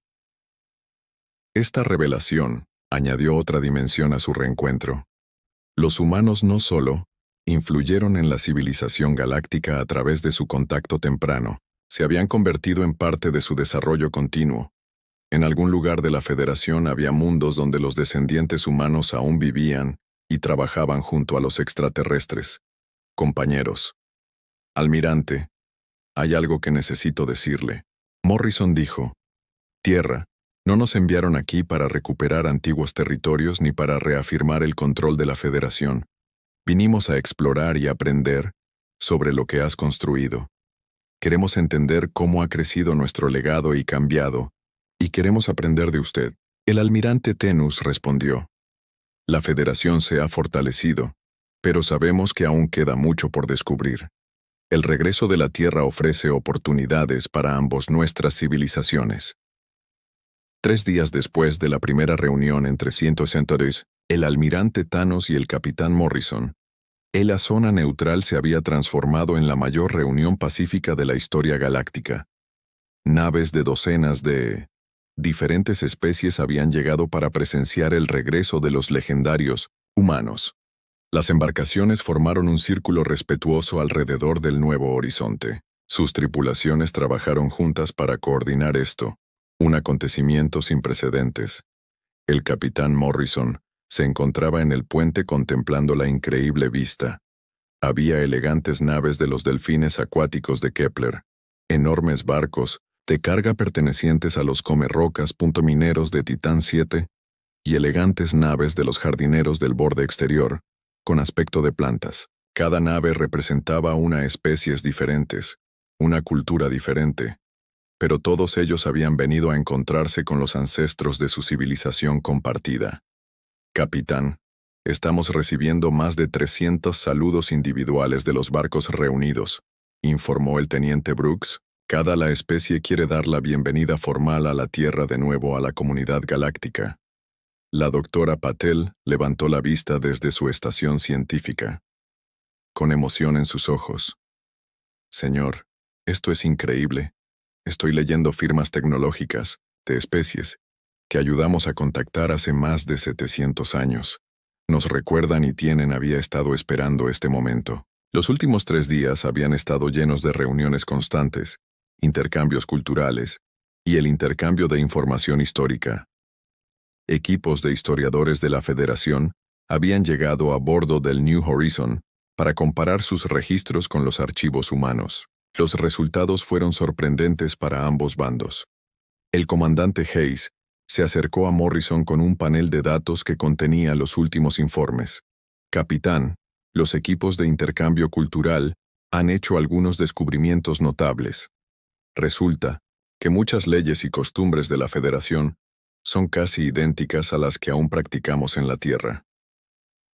S1: Esta revelación añadió otra dimensión a su reencuentro. Los humanos no solo influyeron en la civilización galáctica a través de su contacto temprano, Se habían convertido en parte de su desarrollo continuo. En algún lugar de la Federación había mundos donde los descendientes humanos aún vivían y trabajaban junto a los extraterrestres. Compañeros. Almirante, hay algo que necesito decirle. Morrison dijo, Tierra, no nos enviaron aquí para recuperar antiguos territorios ni para reafirmar el control de la Federación. Vinimos a explorar y aprender sobre lo que has construido. Queremos entender cómo ha crecido nuestro legado y cambiado, y queremos aprender de usted. El almirante Tenus respondió, La Federación se ha fortalecido, pero sabemos que aún queda mucho por descubrir. El regreso de la Tierra ofrece oportunidades para ambos nuestras civilizaciones. 3 días después de la primera reunión entre 162, el almirante Thanos y el capitán Morrison, la zona neutral se había transformado en la mayor reunión pacífica de la historia galáctica. Naves de docenas de diferentes especies habían llegado para presenciar el regreso de los legendarios humanos. Las embarcaciones formaron un círculo respetuoso alrededor del nuevo horizonte. Sus tripulaciones trabajaron juntas para coordinar esto, un acontecimiento sin precedentes. El capitán Morrison se encontraba en el puente contemplando la increíble vista. Había elegantes naves de los delfines acuáticos de Kepler, enormes barcos de carga pertenecientes a los comerrocas mineros de Titán 7 y elegantes naves de los jardineros del borde exterior, con aspecto de plantas. Cada nave representaba una especies diferentes, una cultura diferente, pero todos ellos habían venido a encontrarse con los ancestros de su civilización compartida. Capitán, estamos recibiendo más de 300 saludos individuales de los barcos reunidos, informó el teniente Brooks. Cada la especie quiere dar la bienvenida formal a la Tierra de nuevo a la comunidad galáctica. La doctora Patel levantó la vista desde su estación científica, con emoción en sus ojos. Señor, esto es increíble. Estoy leyendo firmas tecnológicas, de especies, que ayudamos a contactar hace más de 700 años. Nos recuerdan y había estado esperando este momento. Los últimos 3 días habían estado llenos de reuniones constantes, intercambios culturales y el intercambio de información histórica. Equipos de historiadores de la Federación habían llegado a bordo del New Horizon para comparar sus registros con los archivos humanos. Los resultados fueron sorprendentes para ambos bandos. El comandante Hayes se acercó a Morrison con un panel de datos que contenía los últimos informes. Capitán, los equipos de intercambio cultural han hecho algunos descubrimientos notables. Resulta que muchas leyes y costumbres de la Federación son casi idénticas a las que aún practicamos en la Tierra.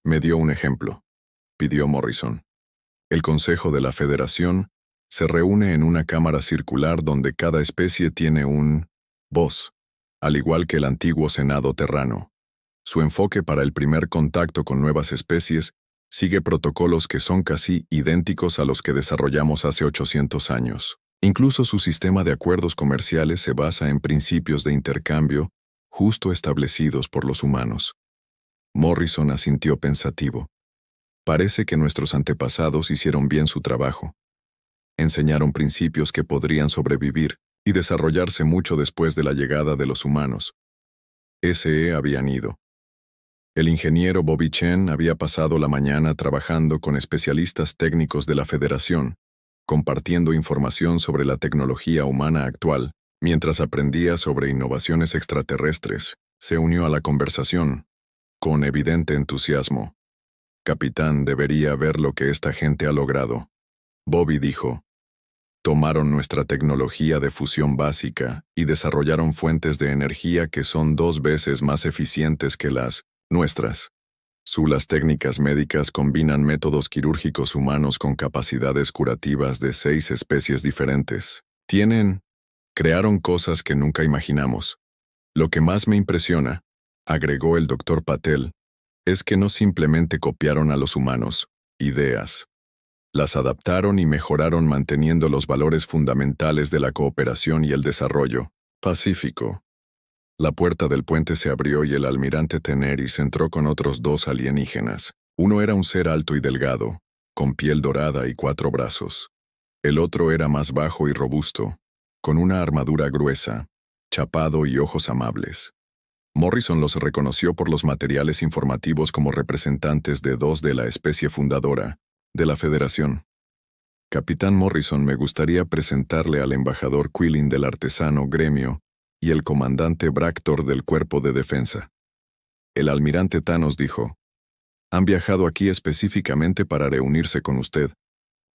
S1: Me dio un ejemplo, pidió Morrison. El Consejo de la Federación se reúne en una cámara circular donde cada especie tiene un voz, al igual que el antiguo Senado terrano. Su enfoque para el primer contacto con nuevas especies sigue protocolos que son casi idénticos a los que desarrollamos hace 800 años. Incluso su sistema de acuerdos comerciales se basa en principios de intercambio justo establecidos por los humanos. Morrison asintió pensativo. Parece que nuestros antepasados hicieron bien su trabajo. Enseñaron principios que podrían sobrevivir y desarrollarse mucho después de la llegada de los humanos. Habían ido. El ingeniero Bobby Chen había pasado la mañana trabajando con especialistas técnicos de la Federación, compartiendo información sobre la tecnología humana actual. Mientras aprendía sobre innovaciones extraterrestres, se unió a la conversación, con evidente entusiasmo. Capitán, debería ver lo que esta gente ha logrado. Bobby dijo. Tomaron nuestra tecnología de fusión básica y desarrollaron fuentes de energía que son 2 veces más eficientes que las nuestras. Las técnicas médicas combinan métodos quirúrgicos humanos con capacidades curativas de 6 especies diferentes. Crearon cosas que nunca imaginamos. Lo que más me impresiona, agregó el Dr. Patel, es que no simplemente copiaron a los humanos, ideas. Las adaptaron y mejoraron manteniendo los valores fundamentales de la cooperación y el desarrollo. Pacífico. La puerta del puente se abrió y el almirante Teneris entró con otros 2 alienígenas. Uno era un ser alto y delgado, con piel dorada y 4 brazos. El otro era más bajo y robusto, con una armadura gruesa, chapado y ojos amables. Morrison los reconoció por los materiales informativos como representantes de dos de la especie fundadora de la Federación. Capitán Morrison, me gustaría presentarle al embajador Quillen del artesano gremio y el comandante Bractor del Cuerpo de Defensa. El almirante Thanos dijo: han viajado aquí específicamente para reunirse con usted.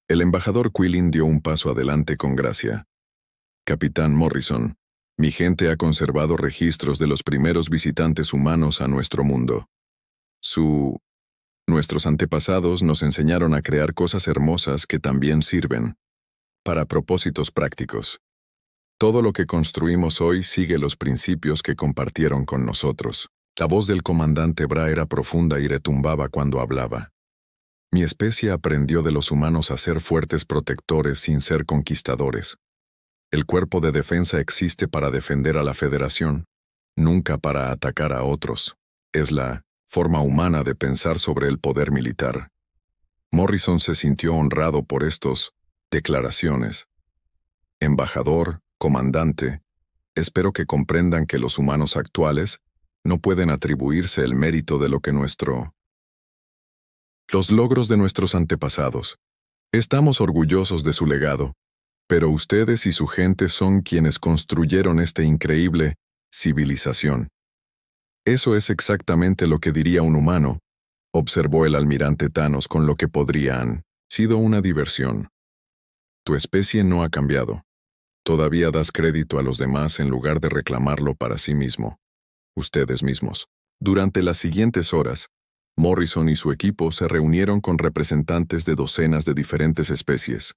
S1: El embajador Quillen dio un paso adelante con gracia. Capitán Morrison, mi gente ha conservado registros de los primeros visitantes humanos a nuestro mundo. Nuestros antepasados nos enseñaron a crear cosas hermosas que también sirven para propósitos prácticos. Todo lo que construimos hoy sigue los principios que compartieron con nosotros. La voz del comandante Bra era profunda y retumbaba cuando hablaba. Mi especie aprendió de los humanos a ser fuertes protectores sin ser conquistadores. El cuerpo de defensa existe para defender a la Federación, nunca para atacar a otros. Es la forma humana de pensar sobre el poder militar. Morrison se sintió honrado por estas declaraciones. Embajador, comandante, espero que comprendan que los humanos actuales no pueden atribuirse el mérito de lo que los logros de nuestros antepasados. Estamos orgullosos de su legado, pero ustedes y su gente son quienes construyeron esta increíble civilización. Eso es exactamente lo que diría un humano, observó el almirante Thanos con lo que podría haber sido una diversión. Tu especie no ha cambiado. Todavía das crédito a los demás en lugar de reclamarlo para sí mismo. Ustedes mismos. Durante las siguientes horas, Morrison y su equipo se reunieron con representantes de docenas de diferentes especies.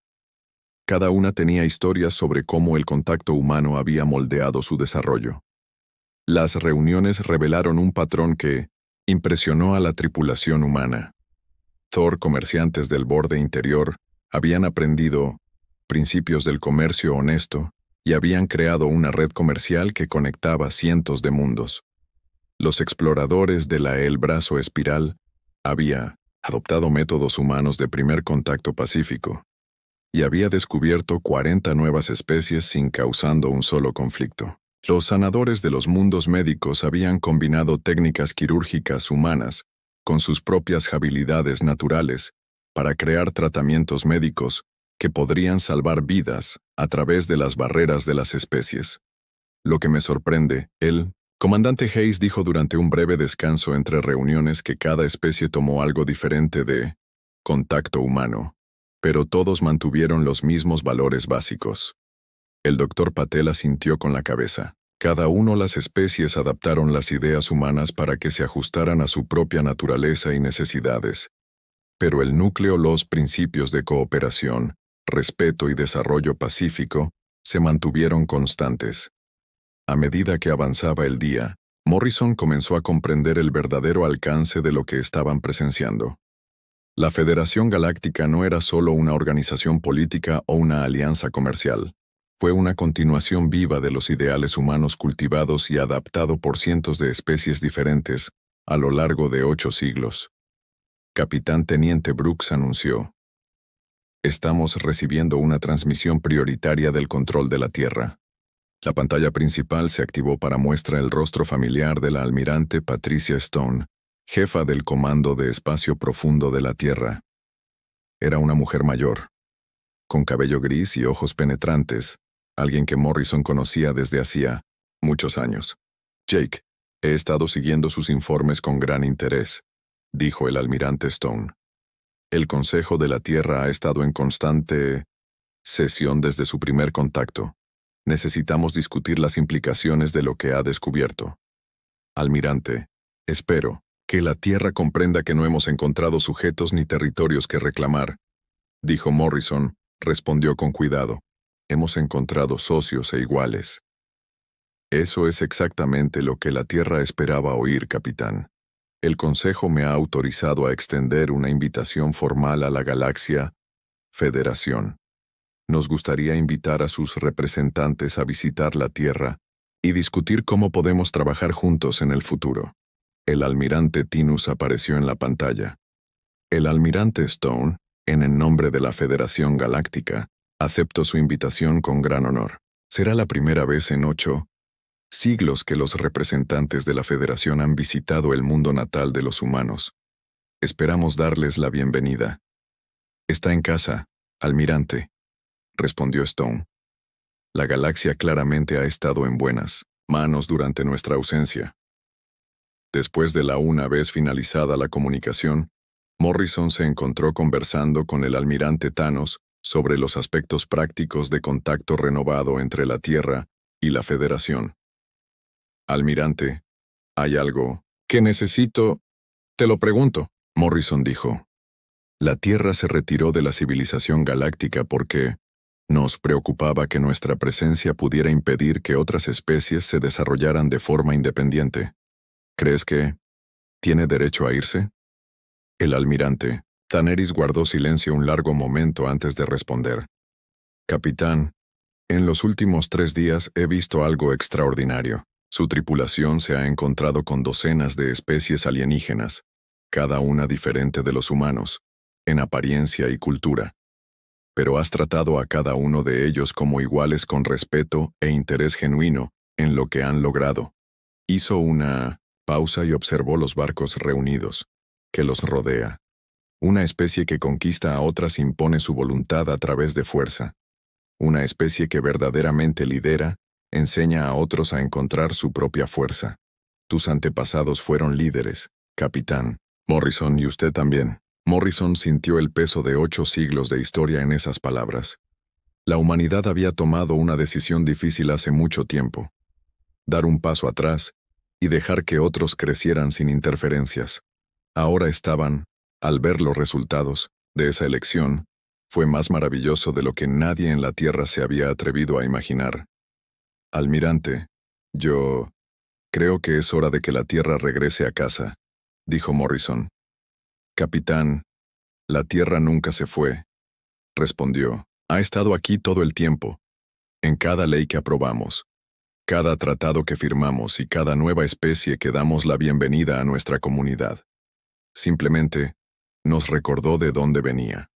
S1: Cada una tenía historias sobre cómo el contacto humano había moldeado su desarrollo. Las reuniones revelaron un patrón que impresionó a la tripulación humana. Thor, comerciantes del borde interior, habían aprendido principios del comercio honesto y habían creado una red comercial que conectaba cientos de mundos. Los exploradores de el brazo espiral habían adoptado métodos humanos de primer contacto pacífico y había descubierto 40 nuevas especies sin causando un solo conflicto. Los sanadores de los mundos médicos habían combinado técnicas quirúrgicas humanas con sus propias habilidades naturales para crear tratamientos médicos que podrían salvar vidas a través de las barreras de las especies. Lo que me sorprende, el comandante Hayes dijo durante un breve descanso entre reuniones que cada especie tomó algo diferente de contacto humano, pero todos mantuvieron los mismos valores básicos. El doctor Patel asintió con la cabeza. Cada uno las especies adaptaron las ideas humanas para que se ajustaran a su propia naturaleza y necesidades. Pero el núcleo, los principios de cooperación, respeto y desarrollo pacífico, se mantuvieron constantes. A medida que avanzaba el día, Morrison comenzó a comprender el verdadero alcance de lo que estaban presenciando. La Federación Galáctica no era solo una organización política o una alianza comercial. Fue una continuación viva de los ideales humanos cultivados y adaptado por cientos de especies diferentes a lo largo de 8 siglos. Capitán Teniente Brooks anunció: estamos recibiendo una transmisión prioritaria del control de la Tierra. La pantalla principal se activó para muestra el rostro familiar de la almirante Patricia Stone, jefa del Comando de Espacio Profundo de la Tierra. Era una mujer mayor, con cabello gris y ojos penetrantes, alguien que Morrison conocía desde hacía muchos años. Jake, he estado siguiendo sus informes con gran interés, dijo el almirante Stone. El Consejo de la Tierra ha estado en constante sesión desde su primer contacto. Necesitamos discutir las implicaciones de lo que ha descubierto. Almirante, espero que la Tierra comprenda que no hemos encontrado sujetos ni territorios que reclamar, dijo Morrison. Respondió con cuidado. Hemos encontrado socios e iguales. Eso es exactamente lo que la Tierra esperaba oír, capitán. El Consejo me ha autorizado a extender una invitación formal a la Galaxia Federación. Nos gustaría invitar a sus representantes a visitar la Tierra y discutir cómo podemos trabajar juntos en el futuro. El almirante Tinus apareció en la pantalla. El almirante Stone, en el nombre de la Federación Galáctica, Acepto su invitación con gran honor. Será la primera vez en 8 siglos que los representantes de la Federación han visitado el mundo natal de los humanos. Esperamos darles la bienvenida. Está en casa, almirante, respondió Stone. La galaxia claramente ha estado en buenas manos durante nuestra ausencia. Después de una vez finalizada la comunicación, Morrison se encontró conversando con el almirante Thanos sobre los aspectos prácticos de contacto renovado entre la Tierra y la Federación. Almirante, ¿hay algo que necesito? Te lo pregunto, Morrison dijo. La Tierra se retiró de la civilización galáctica porque nos preocupaba que nuestra presencia pudiera impedir que otras especies se desarrollaran de forma independiente. ¿Crees que tiene derecho a irse? El almirante Daenerys guardó silencio un largo momento antes de responder. Capitán, en los últimos 3 días he visto algo extraordinario. Su tripulación se ha encontrado con docenas de especies alienígenas, cada una diferente de los humanos, en apariencia y cultura. Pero has tratado a cada uno de ellos como iguales con respeto e interés genuino en lo que han logrado. Hizo una pausa y observó los barcos reunidos, que los rodea. Una especie que conquista a otras impone su voluntad a través de fuerza. Una especie que verdaderamente lidera, enseña a otros a encontrar su propia fuerza. Tus antepasados fueron líderes, capitán. Morrison, y usted también. Morrison sintió el peso de 8 siglos de historia en esas palabras. La humanidad había tomado una decisión difícil hace mucho tiempo. Dar un paso atrás y dejar que otros crecieran sin interferencias. Ahora estaban, al ver los resultados de esa elección, fue más maravilloso de lo que nadie en la Tierra se había atrevido a imaginar. Almirante, yo creo que es hora de que la Tierra regrese a casa, dijo Morrison. Capitán, la Tierra nunca se fue, respondió. Ha estado aquí todo el tiempo, en cada ley que aprobamos, cada tratado que firmamos y cada nueva especie que damos la bienvenida a nuestra comunidad. Simplemente nos recordó de dónde venía.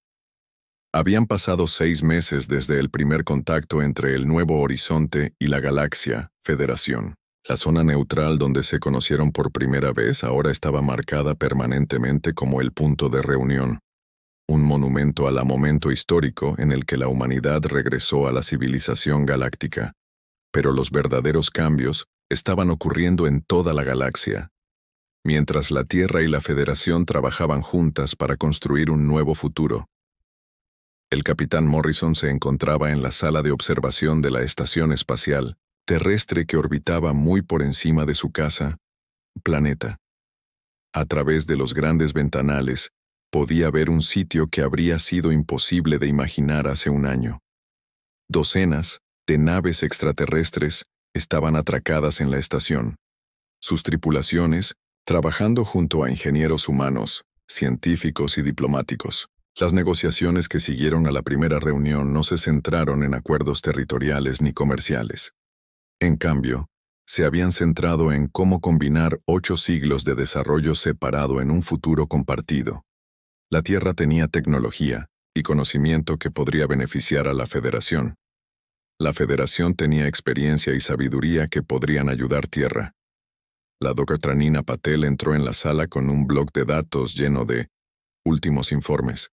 S1: Habían pasado 6 meses desde el primer contacto entre el Nuevo Horizonte y la Galaxia Federación. La zona neutral donde se conocieron por primera vez ahora estaba marcada permanentemente como el punto de reunión, un monumento al momento histórico en el que la humanidad regresó a la civilización galáctica. Pero los verdaderos cambios estaban ocurriendo en toda la galaxia, mientras la Tierra y la Federación trabajaban juntas para construir un nuevo futuro. El capitán Morrison se encontraba en la sala de observación de la estación espacial terrestre que orbitaba muy por encima de su casa, planeta. A través de los grandes ventanales, podía ver un sitio que habría sido imposible de imaginar hace un año. Docenas de naves extraterrestres estaban atracadas en la estación. Sus tripulaciones, trabajando junto a ingenieros humanos, científicos y diplomáticos. Las negociaciones que siguieron a la primera reunión no se centraron en acuerdos territoriales ni comerciales. En cambio, se habían centrado en cómo combinar 8 siglos de desarrollo separado en un futuro compartido. La Tierra tenía tecnología y conocimiento que podría beneficiar a la Federación. La Federación tenía experiencia y sabiduría que podrían ayudar Tierra. La doctora Nina Patel entró en la sala con un bloc de datos lleno de últimos informes.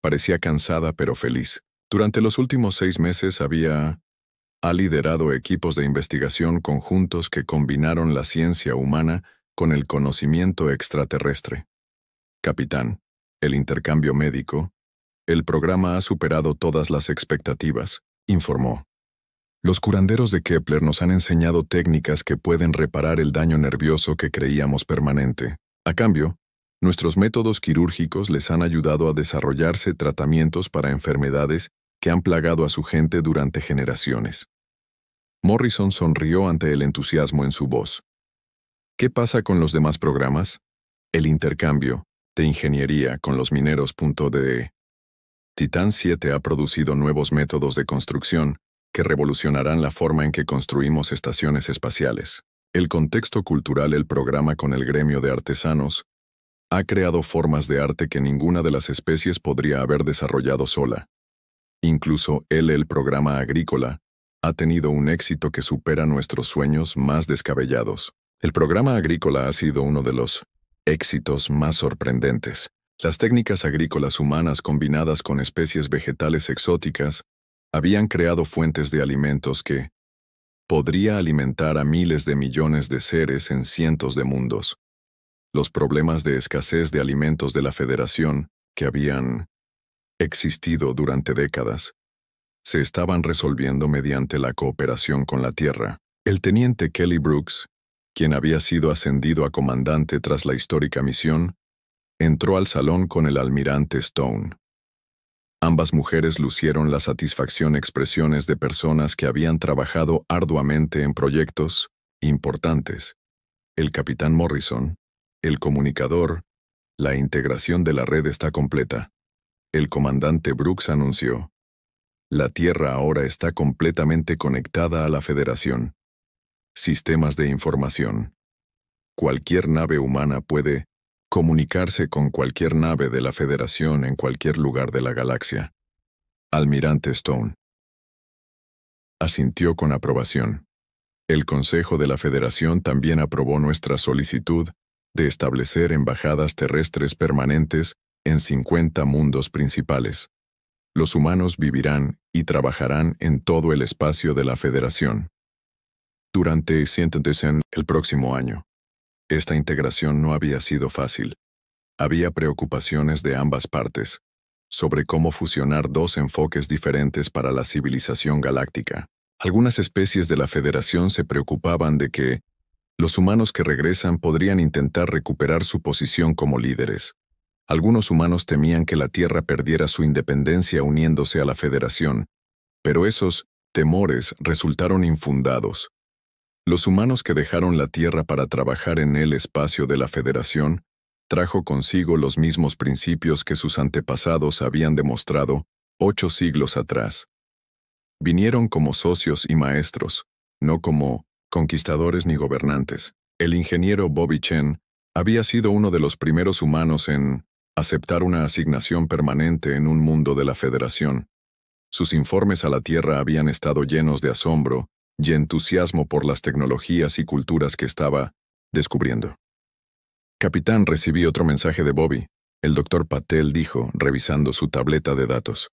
S1: Parecía cansada pero feliz. Durante los últimos 6 meses ha liderado equipos de investigación conjuntos que combinaron la ciencia humana con el conocimiento extraterrestre. Capitán, el intercambio médico, el programa ha superado todas las expectativas, informó. Los curanderos de Kepler nos han enseñado técnicas que pueden reparar el daño nervioso que creíamos permanente. A cambio, nuestros métodos quirúrgicos les han ayudado a desarrollarse tratamientos para enfermedades que han plagado a su gente durante generaciones. Morrison sonrió ante el entusiasmo en su voz. ¿Qué pasa con los demás programas? El intercambio de ingeniería con los mineros. Titán 7 ha producido nuevos métodos de construcción que revolucionarán la forma en que construimos estaciones espaciales. El contexto cultural, el programa con el gremio de artesanos, ha creado formas de arte que ninguna de las especies podría haber desarrollado sola. Incluso el programa agrícola, ha tenido un éxito que supera nuestros sueños más descabellados. El programa agrícola ha sido uno de los éxitos más sorprendentes. Las técnicas agrícolas humanas combinadas con especies vegetales exóticas habían creado fuentes de alimentos que podría alimentar a miles de millones de seres en cientos de mundos. Los problemas de escasez de alimentos de la Federación, que habían existido durante décadas, se estaban resolviendo mediante la cooperación con la Tierra. El teniente Kelly Brooks, quien había sido ascendido a comandante tras la histórica misión, entró al salón con el almirante Stone. Ambas mujeres lucieron la satisfacción expresiones de personas que habían trabajado arduamente en proyectos importantes. El capitán Morrison, el comunicador, la integración de la red está completa. El comandante Brooks anunció: la Tierra ahora está completamente conectada a la Federación. Sistemas de información. Cualquier nave humana puede comunicarse con cualquier nave de la Federación en cualquier lugar de la galaxia. Almirante Stone asintió con aprobación. El Consejo de la Federación también aprobó nuestra solicitud de establecer embajadas terrestres permanentes en 50 mundos principales. Los humanos vivirán y trabajarán en todo el espacio de la Federación durante el próximo año. Esta integración no había sido fácil. Había preocupaciones de ambas partes sobre cómo fusionar dos enfoques diferentes para la civilización galáctica. Algunas especies de la Federación se preocupaban de que los humanos que regresan podrían intentar recuperar su posición como líderes. Algunos humanos temían que la Tierra perdiera su independencia uniéndose a la Federación, pero esos temores resultaron infundados. Los humanos que dejaron la Tierra para trabajar en el espacio de la Federación trajo consigo los mismos principios que sus antepasados habían demostrado 8 siglos atrás. Vinieron como socios y maestros, no como conquistadores ni gobernantes. El ingeniero Bobby Chen había sido uno de los primeros humanos en aceptar una asignación permanente en un mundo de la Federación. Sus informes a la Tierra habían estado llenos de asombro y entusiasmo por las tecnologías y culturas que estaba descubriendo. Capitán, recibí otro mensaje de Bobby. El Dr. Patel dijo, revisando su tableta de datos.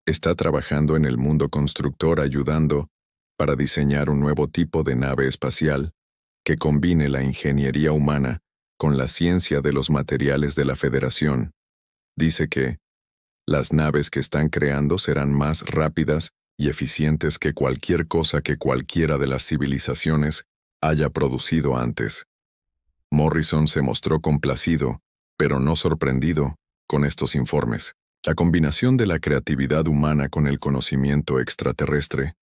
S1: Está trabajando en el mundo constructor ayudando para diseñar un nuevo tipo de nave espacial que combine la ingeniería humana con la ciencia de los materiales de la Federación. Dice que las naves que están creando serán más rápidas y eficientes que cualquier cosa que cualquiera de las civilizaciones haya producido antes. Morrison se mostró complacido, pero no sorprendido, con estos informes. La combinación de la creatividad humana con el conocimiento extraterrestre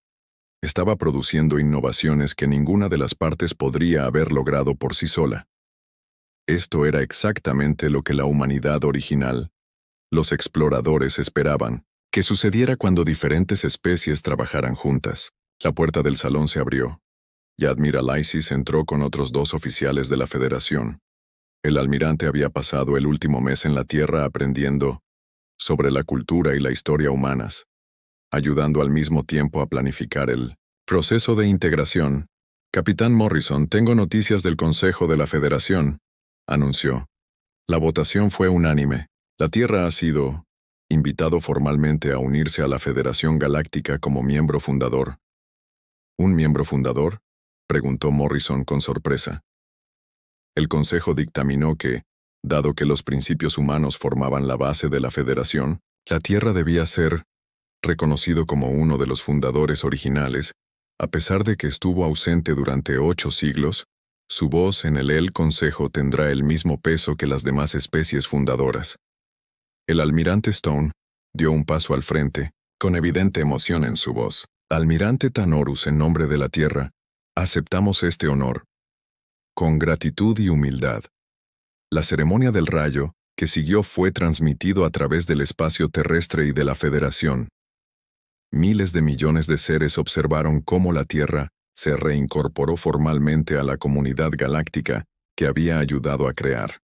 S1: estaba produciendo innovaciones que ninguna de las partes podría haber logrado por sí sola. Esto era exactamente lo que la humanidad original, los exploradores, esperaban, que sucediera cuando diferentes especies trabajaran juntas. La puerta del salón se abrió, y Admiral Isis entró con otros 2 oficiales de la Federación. El almirante había pasado el último mes en la Tierra aprendiendo sobre la cultura y la historia humanas, ayudando al mismo tiempo a planificar el proceso de integración. Capitán Morrison, tengo noticias del Consejo de la Federación, anunció. La votación fue unánime. La Tierra ha sido invitado formalmente a unirse a la Federación Galáctica como miembro fundador. ¿Un miembro fundador?, preguntó Morrison con sorpresa. El Consejo dictaminó que, dado que los principios humanos formaban la base de la Federación, la Tierra debía ser reconocido como uno de los fundadores originales, a pesar de que estuvo ausente durante 8 siglos. Su voz en el Consejo tendrá el mismo peso que las demás especies fundadoras. El almirante Stone dio un paso al frente, con evidente emoción en su voz. Almirante Tanorus, en nombre de la Tierra, aceptamos este honor. Con gratitud y humildad. La ceremonia del rayo, que siguió, fue transmitido a través del espacio terrestre y de la Federación. Miles de millones de seres observaron cómo la Tierra se reincorporó formalmente a la comunidad galáctica que había ayudado a crear.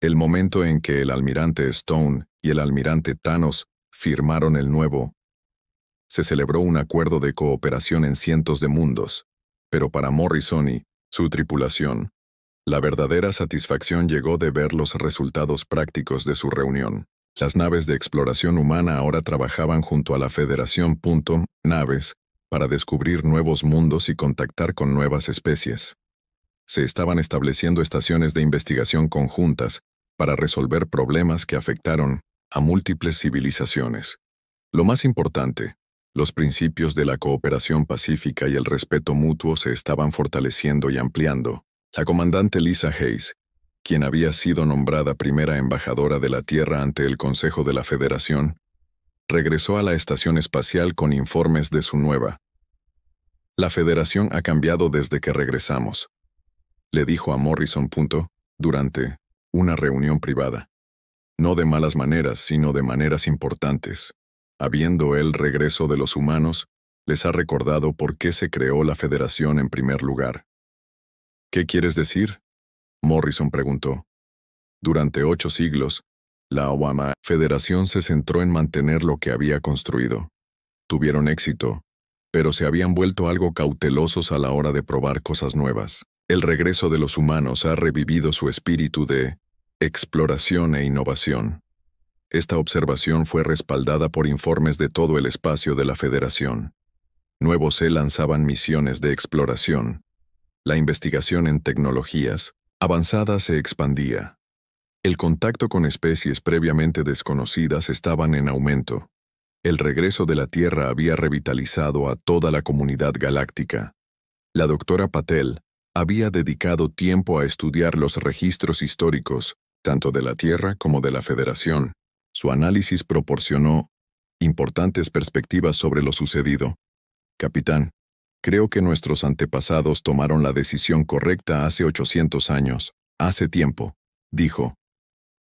S1: El momento en que el almirante Stone y el almirante Thanos firmaron el nuevo Se celebró un acuerdo de cooperación en cientos de mundos, pero para Morrison y su tripulación, la verdadera satisfacción llegó de ver los resultados prácticos de su reunión. Las naves de exploración humana ahora trabajaban junto a la Federación. Naves, para descubrir nuevos mundos y contactar con nuevas especies. Se estaban estableciendo estaciones de investigación conjuntas para resolver problemas que afectaron a múltiples civilizaciones. Lo más importante, los principios de la cooperación pacífica y el respeto mutuo se estaban fortaleciendo y ampliando. La comandante Lisa Hayes, quien había sido nombrada primera embajadora de la Tierra ante el Consejo de la Federación, regresó a la estación espacial con informes de su nueva. La Federación ha cambiado desde que regresamos, le dijo a Morrison. Durante una reunión privada. No de malas maneras, sino de maneras importantes. Habiendo el regreso de los humanos, les ha recordado por qué se creó la Federación en primer lugar. ¿Qué quieres decir?, Morrison preguntó. Durante 8 siglos, la Federación se centró en mantener lo que había construido. Tuvieron éxito, pero se habían vuelto algo cautelosos a la hora de probar cosas nuevas. El regreso de los humanos ha revivido su espíritu de exploración e innovación. Esta observación fue respaldada por informes de todo el espacio de la Federación. Nuevos se lanzaban misiones de exploración. La investigación en tecnologías avanzadas se expandía. El contacto con especies previamente desconocidas estaban en aumento. El regreso de la Tierra había revitalizado a toda la comunidad galáctica. La doctora Patel había dedicado tiempo a estudiar los registros históricos, tanto de la Tierra como de la Federación. Su análisis proporcionó importantes perspectivas sobre lo sucedido. Capitán, creo que nuestros antepasados tomaron la decisión correcta hace 800 años. Hace tiempo, dijo.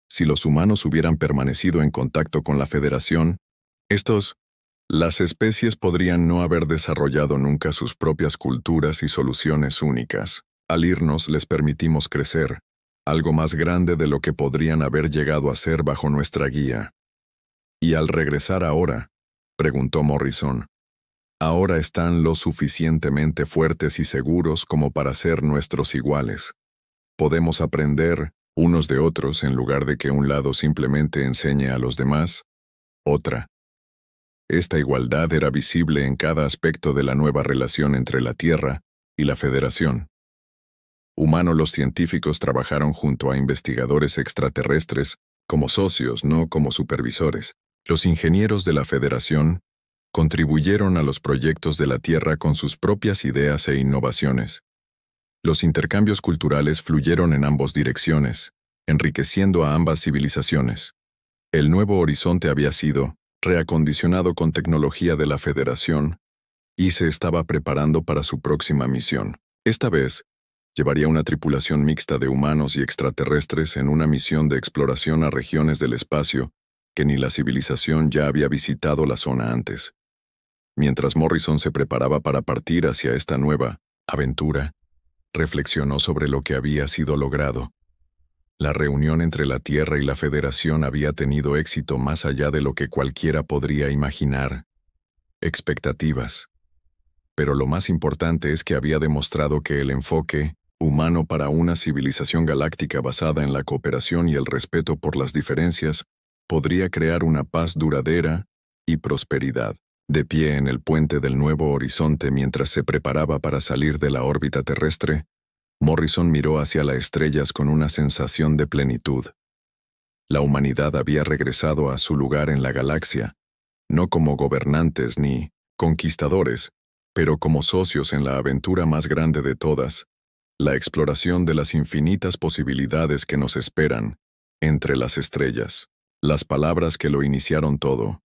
S1: Si los humanos hubieran permanecido en contacto con la Federación, las especies podrían no haber desarrollado nunca sus propias culturas y soluciones únicas. Al irnos les permitimos crecer, algo más grande de lo que podrían haber llegado a ser bajo nuestra guía. ¿Y al regresar ahora?, preguntó Morrison. Ahora están lo suficientemente fuertes y seguros como para ser nuestros iguales. Podemos aprender unos de otros en lugar de que un lado simplemente enseñe a los demás. Otra. Esta igualdad era visible en cada aspecto de la nueva relación entre la Tierra y la Federación. Los científicos trabajaron junto a investigadores extraterrestres como socios, no como supervisores. Los ingenieros de la Federación contribuyeron a los proyectos de la Tierra con sus propias ideas e innovaciones. Los intercambios culturales fluyeron en ambas direcciones, enriqueciendo a ambas civilizaciones. El nuevo horizonte había sido reacondicionado con tecnología de la Federación y se estaba preparando para su próxima misión. Esta vez, llevaría una tripulación mixta de humanos y extraterrestres en una misión de exploración a regiones del espacio que ni la civilización ya había visitado la zona antes. Mientras Morrison se preparaba para partir hacia esta nueva aventura, reflexionó sobre lo que había sido logrado. La reunión entre la Tierra y la Federación había tenido éxito más allá de lo que cualquiera podría imaginar. Expectativas. Pero lo más importante es que había demostrado que el enfoque humano para una civilización galáctica basada en la cooperación y el respeto por las diferencias podría crear una paz duradera y prosperidad. De pie en el puente del nuevo horizonte mientras se preparaba para salir de la órbita terrestre, Morrison miró hacia las estrellas con una sensación de plenitud. La humanidad había regresado a su lugar en la galaxia, no como gobernantes ni conquistadores, pero como socios en la aventura más grande de todas, la exploración de las infinitas posibilidades que nos esperan entre las estrellas. Las palabras que lo iniciaron todo.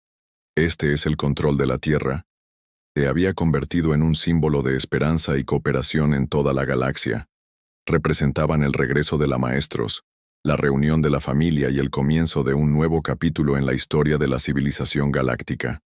S1: Este es el control de la Tierra. Se había convertido en un símbolo de esperanza y cooperación en toda la galaxia. Representaban el regreso de la Maestros, la reunión de la familia y el comienzo de un nuevo capítulo en la historia de la civilización galáctica.